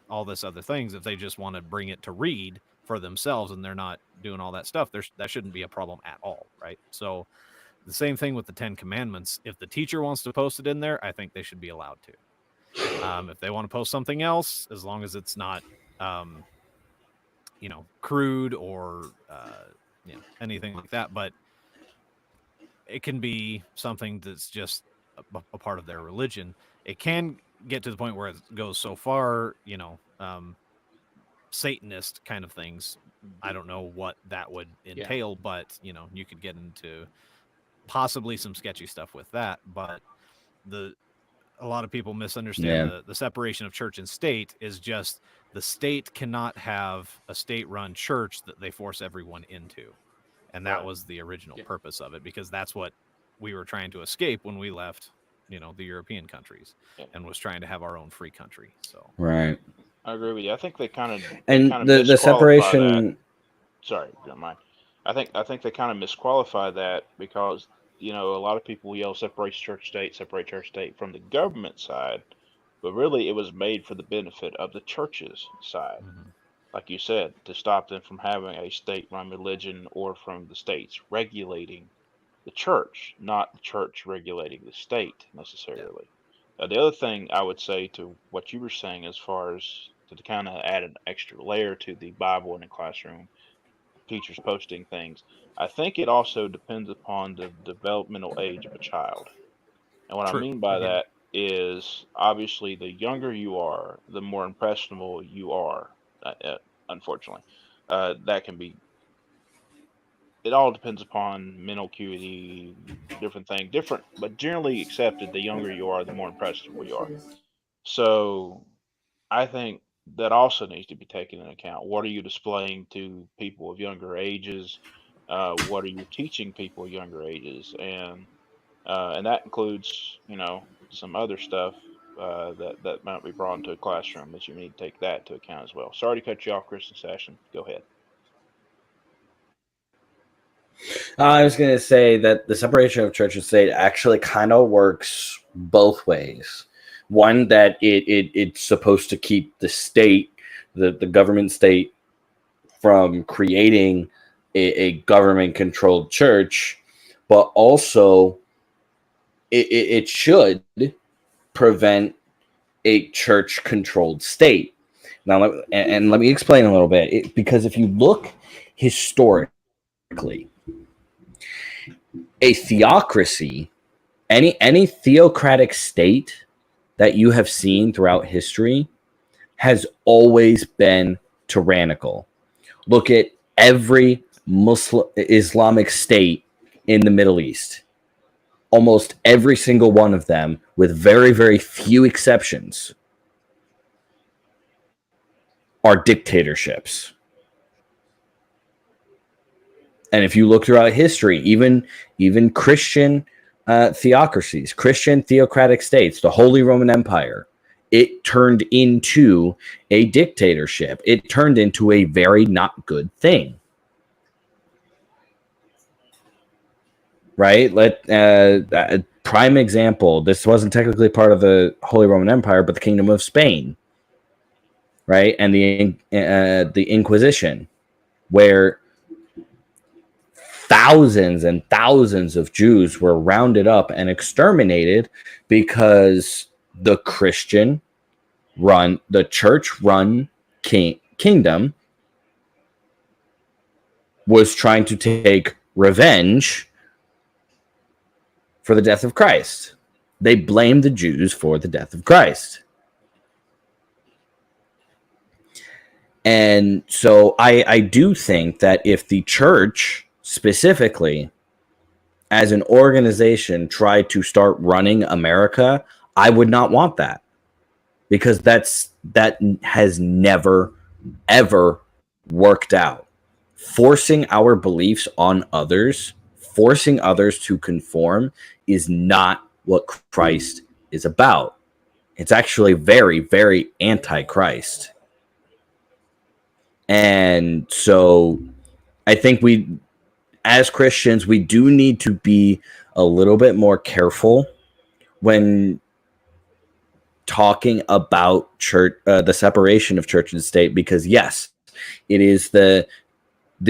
all this other things. If they just want to bring it to read for themselves and they're not doing all that stuff, that shouldn't be a problem at all, right? So the same thing with the 10 Commandments. If the teacher wants to post it in there, I think they should be allowed to. If they want to post something else, as long as it's not, crude or, anything like that, but it can be something that's just a part of their religion. It can get to the point where it goes so far, Satanist kind of things. I don't know what that would entail, but you could get into possibly some sketchy stuff with that. But a lot of people misunderstand the separation of church and state is just the state cannot have a state-run church that they force everyone into. And that was the original purpose of it, because that's what we were trying to escape when we left, the European countries and was trying to have our own free country. So Right. I agree with you. I think they kind of the separation. that. Sorry, don't mind. I think they kind of misqualify that because a lot of people yell separate church state from the government side, but really it was made for the benefit of the church's side. Mhm. Like you said, to stop them from having a state-run religion or from the states regulating the church, not the church regulating the state necessarily. The other thing I would say to what you were saying, as far as to kind of add an extra layer to the Bible in the classroom, teachers posting things, I think it also depends upon the developmental age of a child. And what I True. mean by that is obviously the younger you are, the more impressionable you are. Unfortunately, that can be. It all depends upon mental acuity, different. But generally accepted, the younger you are, the more impressionable you are. So I think that also needs to be taken into account. What are you displaying to people of younger ages? What are you teaching people of younger ages? And that includes, some other stuff that might be brought into a classroom that you need to take that into account as well. Sorry to cut you off, Kristen Session. Go ahead. I was going to say that the separation of church and state actually kind of works both ways. One, that it's supposed to keep the state, the government state, from creating a government-controlled church, but also it should prevent a church-controlled state. Now, let me explain a little bit. Because if you look historically, a theocracy, any theocratic state that you have seen throughout history has always been tyrannical. Look at every Muslim Islamic state in the Middle East. Almost every single one of them, with very, very few exceptions, are dictatorships. And if you look throughout history, even Christian theocracies, Christian theocratic states, the Holy Roman Empire, it turned into a dictatorship. It turned into a very not good thing. Right? Prime example, this wasn't technically part of the Holy Roman Empire, but the Kingdom of Spain, right? And the Inquisition, where thousands and thousands of Jews were rounded up and exterminated because the church-run kingdom was trying to take revenge for the death of Christ. They blamed the Jews for the death of Christ. And so I do think that if the church specifically as an organization tried to start running America, I would not want that, because that has never, ever worked out. Forcing our beliefs on others, forcing others to conform, is not what Christ is about. It's actually very, very anti-Christ. And so I think as Christians, we do need to be a little bit more careful when talking about church, the separation of church and state, because yes, it is the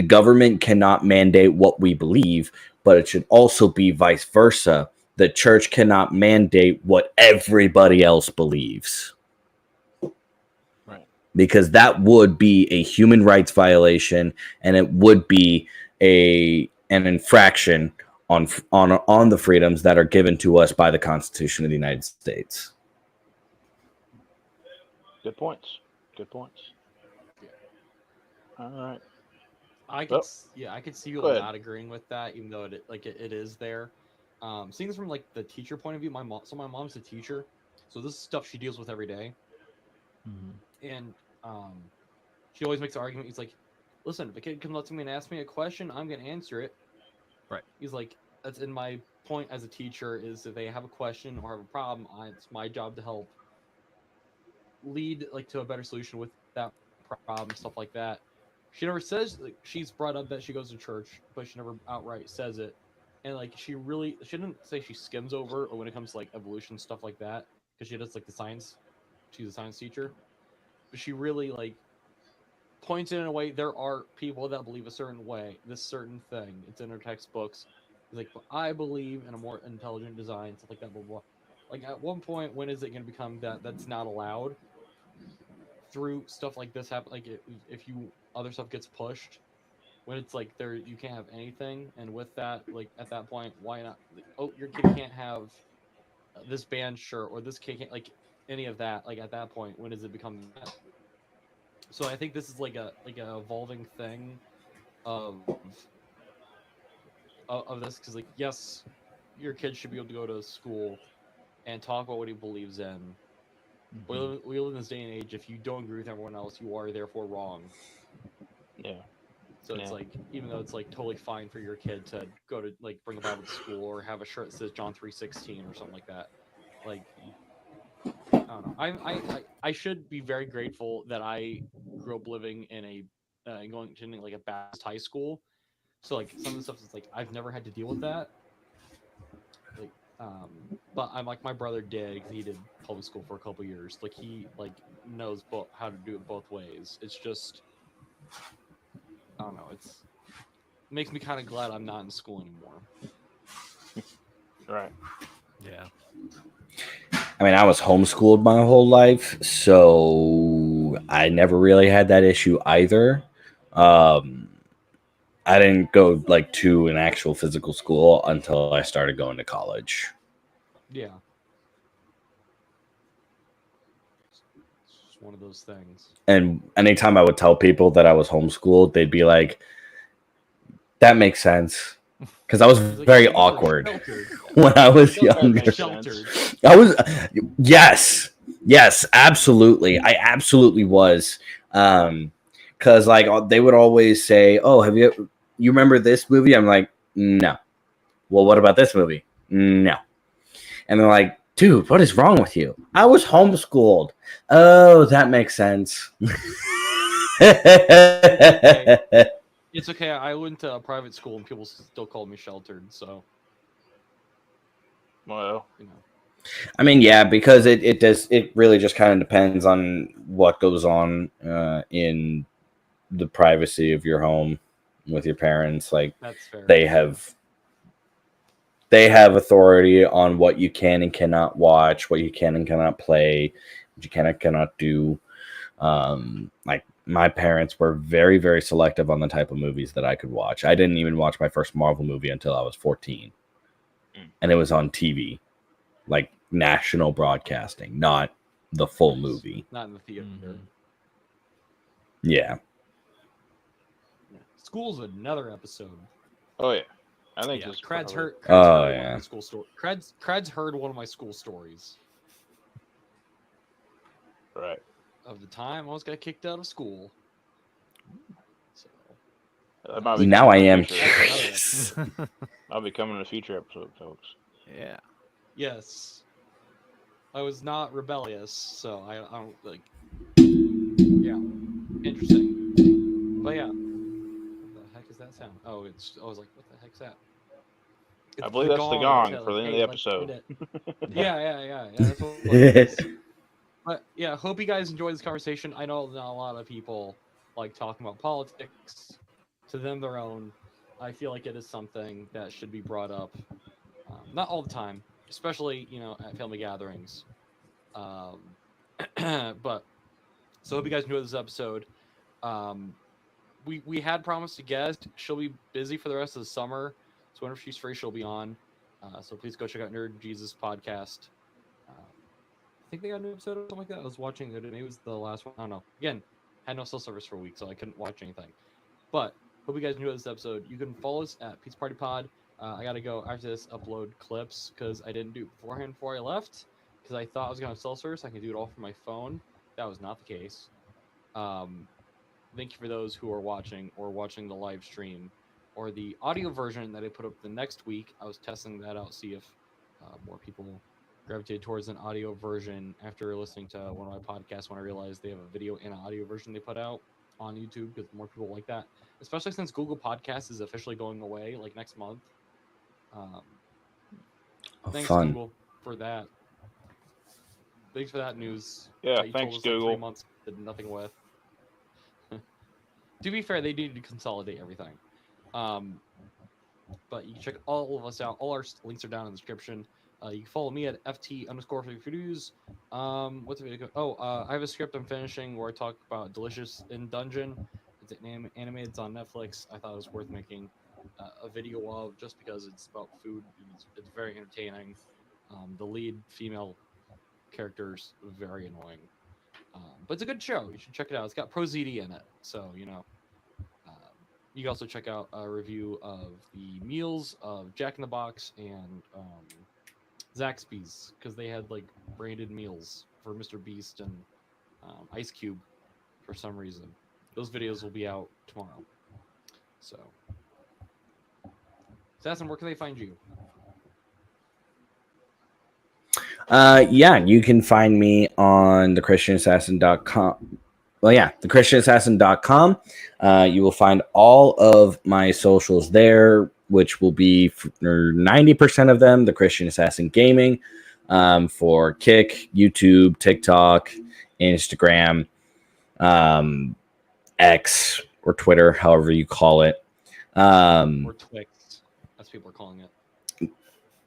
government cannot mandate what we believe, but it should also be vice versa. The church cannot mandate what everybody else believes. Right. Because that would be a human rights violation, and it would be an infraction on the freedoms that are given to us by the Constitution of the United States. Good points. Good points. Yeah. All right. I could, Oh, I could see you go ahead. not agreeing with that, even though it is there. Seeing this from like the teacher point of view, my mom's a teacher, so this is stuff she deals with every day, and she always makes the argument. He's like, "Listen, if a kid comes up to me and asks me a question, I'm gonna answer it." Right. He's like, "That's in my point as a teacher is if they have a question or have a problem, it's my job to help lead like to a better solution with that problem, stuff like that." She never says, like, she's brought up that she goes to church, but she never outright says it. And like she didn't say she skims over or when it comes to like evolution stuff like that, because she does like the science. She's a science teacher, but she really like points it in a way. There are people that believe a certain way, this certain thing. It's in her textbooks. It's like, but I believe in a more intelligent design, stuff like that. Blah blah. Like at one point, when is it going to become that's not allowed? Through stuff like this happen, like if you other stuff gets pushed, when it's like there you can't have anything, and with that, like at that point, why not? Like, oh, your kid can't have this band shirt, or this kid can't like any of that. Like at that point, when does it become that? So I think this is like a evolving thing of this, because like yes, your kid should be able to go to school and talk about what he believes in. We live in this day and age. If you don't agree with everyone else, you are therefore wrong. Yeah. So it's like, even though it's like totally fine for your kid to go to like bring a Bible to school or have a shirt that says John 3:16 or something like that, like I don't know. I should be very grateful that I grew up living in a going to like a Baptist high school. So like some of the stuff is like I've never had to deal with that. Like but I'm like my brother did. He did public school for a couple years. Like he like knows how to do it both ways. It's just I don't know. It makes me kind of glad I'm not in school anymore. Right. Yeah. I mean, I was homeschooled my whole life, so I never really had that issue either. I didn't go like to an actual physical school until I started going to college. Yeah. It's just one of those things. And anytime I would tell people that I was homeschooled, they'd be like, that makes sense. Because I was very awkward when I was younger. I was, yes, absolutely. I absolutely was. Because like they would always say, "Oh, you remember this movie?" I'm like, "No." Well, what about this movie? No. And they're like, "Dude, what is wrong with you?" I was homeschooled. Oh, that makes sense. It's okay. I went to a private school and people still called me sheltered. So, well, you know. I mean, yeah, because it really just kind of depends on what goes on in the privacy of your home with your parents. Like That's fair. they have authority on what you can and cannot watch, what you can and cannot play, what you can and cannot do. Like my parents were very, very selective on the type of movies that I could watch. I didn't even watch my first Marvel movie until I was 14. And it was on TV, like national broadcasting, not the full movie. Not in the theater. Yeah. School's another episode. Oh yeah. I think Yeah, this Crad's probably... heard one yeah. of my school stories. Crad's heard one of my school stories. Right. Of the time I almost got kicked out of school. So That might be Now I coming in a am future curious. episode. I'll be coming in a future episode, folks. Yeah. Yes. I was not rebellious, so I don't like. Yeah, interesting. But yeah, what the heck is that sound? Oh, I was like, what the heck's that? I believe that's the gong for the end of the episode. Yeah. That's what it is. But yeah, hope you guys enjoyed this conversation. I know not a lot of people like talking about politics. To them, their own. I feel like it is something that should be brought up, not all the time, especially at family gatherings. Um, but so hope you guys enjoyed this episode. Um, we had promised a guest. She'll be busy for the rest of the summer, so whenever she's free, she'll be on. So please go check out Nerd Jesus podcast. I think they got a new episode or something like that. I was watching it. Maybe it was the last one. I don't know. Again, had no cell service for a week, so I couldn't watch anything. But hope you guys enjoyed this episode. You can follow us at Pizza Party Pod. I gotta go after this upload clips because I didn't do it beforehand before I left because I thought I was gonna have cell service. I could do it all from my phone. That was not the case. Thank you for those who are watching or watching the live stream or the audio version that I put up the next week. I was testing that out, see if more people gravitated towards an audio version after listening to one of my podcasts when I realized they have a video and an audio version they put out on YouTube because more people like that, especially since Google Podcasts is officially going away like next month. Thanks, fun. Google, for that. Thanks for that news. Yeah, that you thanks, told us Google. Like 3 months did nothing with. To be fair, they need to consolidate everything. But you can check all of us out. All our links are down in the description. You can follow me at ft_videos. What's the video? I have a script I'm finishing where I talk about Delicious in Dungeon. It's an anime. It's on Netflix. I thought it was worth making a video of just because it's about food. It's very entertaining. The lead female character's very annoying. But it's a good show. You should check it out. It's got Pro ZD in it. So, you can also check out a review of the meals of Jack in the Box and Zaxby's because they had like branded meals for Mr. Beast and Ice Cube for some reason. Those videos will be out tomorrow. So, Assassin, where can they find you? You can find me on thechristianassassin.com. Well, yeah, thechristianassassin.com. You will find all of my socials there, which will be 90% of them, The Christian Assassin Gaming, for Kick, YouTube, TikTok, Instagram, X, or Twitter, however you call it. Or Twix, as people are calling it.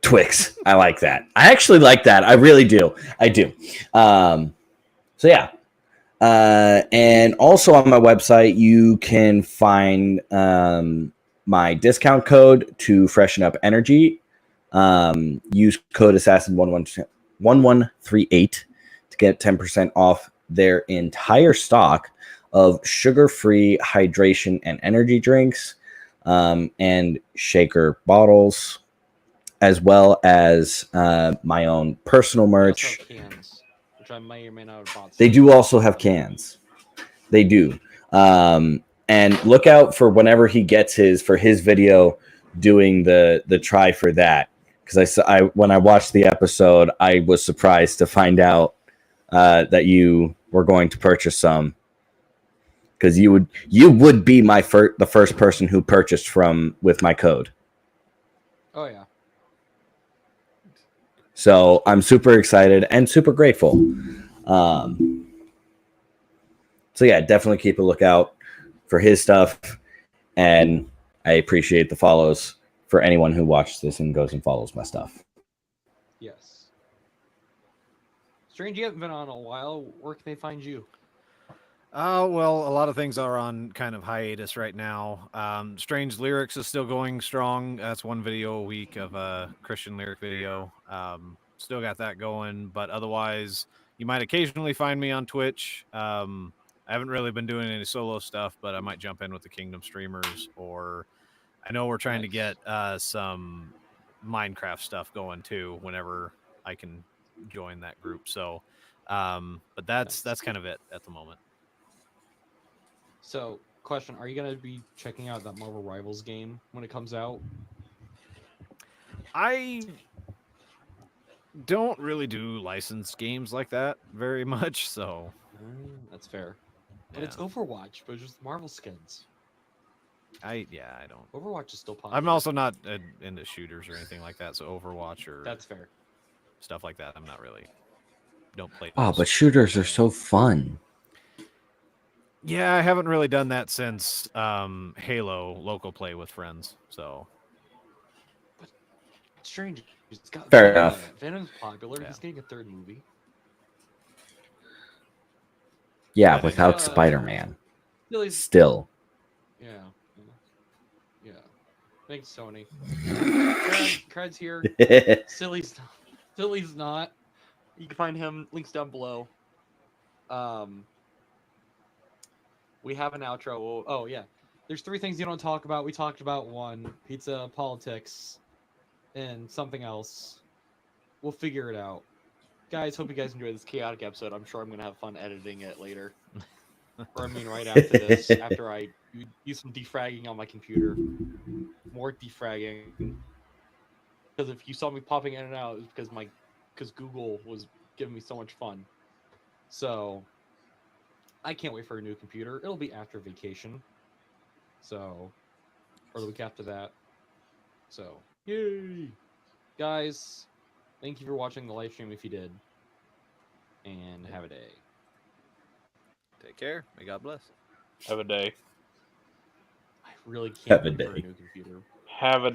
Twix. I like that. I actually like that. I really do. I do. So yeah. And also on my website, you can find my discount code to freshen up energy. Use code assassin1138 to get 10% off their entire stock of sugar-free hydration and energy drinks, and shaker bottles, as well as my own personal merch. Cans, which I may or may not have bought. They do also have cans. They do. And look out for whenever he gets his video doing the try for that. Because when I watched the episode, I was surprised to find out that you were going to purchase some. Because you would be the first person who purchased with my code. Oh yeah. So I'm super excited and super grateful. So yeah, definitely keep a lookout for his stuff. And I appreciate the follows for anyone who watches this and goes and follows my stuff. Yes. Strange, you haven't been on a while. Where can they find you? Well, a lot of things are on kind of hiatus right now. Strange Lyrics is still going strong. That's one video a week of a Christian lyric video. Still got that going, but otherwise, you might occasionally find me on Twitch. I haven't really been doing any solo stuff, but I might jump in with the Kingdom streamers, or I know we're trying to get some Minecraft stuff going too whenever I can join that group. So, but that's kind of it at the moment. So, question: are you gonna be checking out that Marvel Rivals game when it comes out? I don't really do licensed games like that very much, so That's fair. But yeah. it's Overwatch, but it's just Marvel skins. I don't. Overwatch is still popular. I'm also not into shooters or anything like that, so Overwatch or that's fair. stuff like that, I'm not really don't play. Oh, those. but shooters are so fun. Yeah, I haven't really done that since Halo local play with friends. So It's strange. It's got Fair Venom enough. in it. Venom's popular. Yeah. He's getting a third movie. Yeah, Yeah, without yeah. Spider-Man. Silly's, Still. yeah. Thanks, Sony. Crad's here. Silly's not. You can find him. Links down below. We have an outro. Oh yeah. There's 3 things you don't talk about. We talked about 1: pizza, politics, and something else. We'll figure it out. Guys, hope you guys enjoyed this chaotic episode. I'm sure I'm gonna have fun editing it later. Or I mean right after this, after I do some defragging on my computer. More defragging. Because if you saw me popping in and out, it's because Google was giving me so much fun. So I can't wait for a new computer. It'll be after vacation. So, or the week after that. So, yay! Guys, thank you for watching the live stream if you did. And have a day. take care. May God bless. Have a day. I really Have can't a wait for a day. new computer. Have a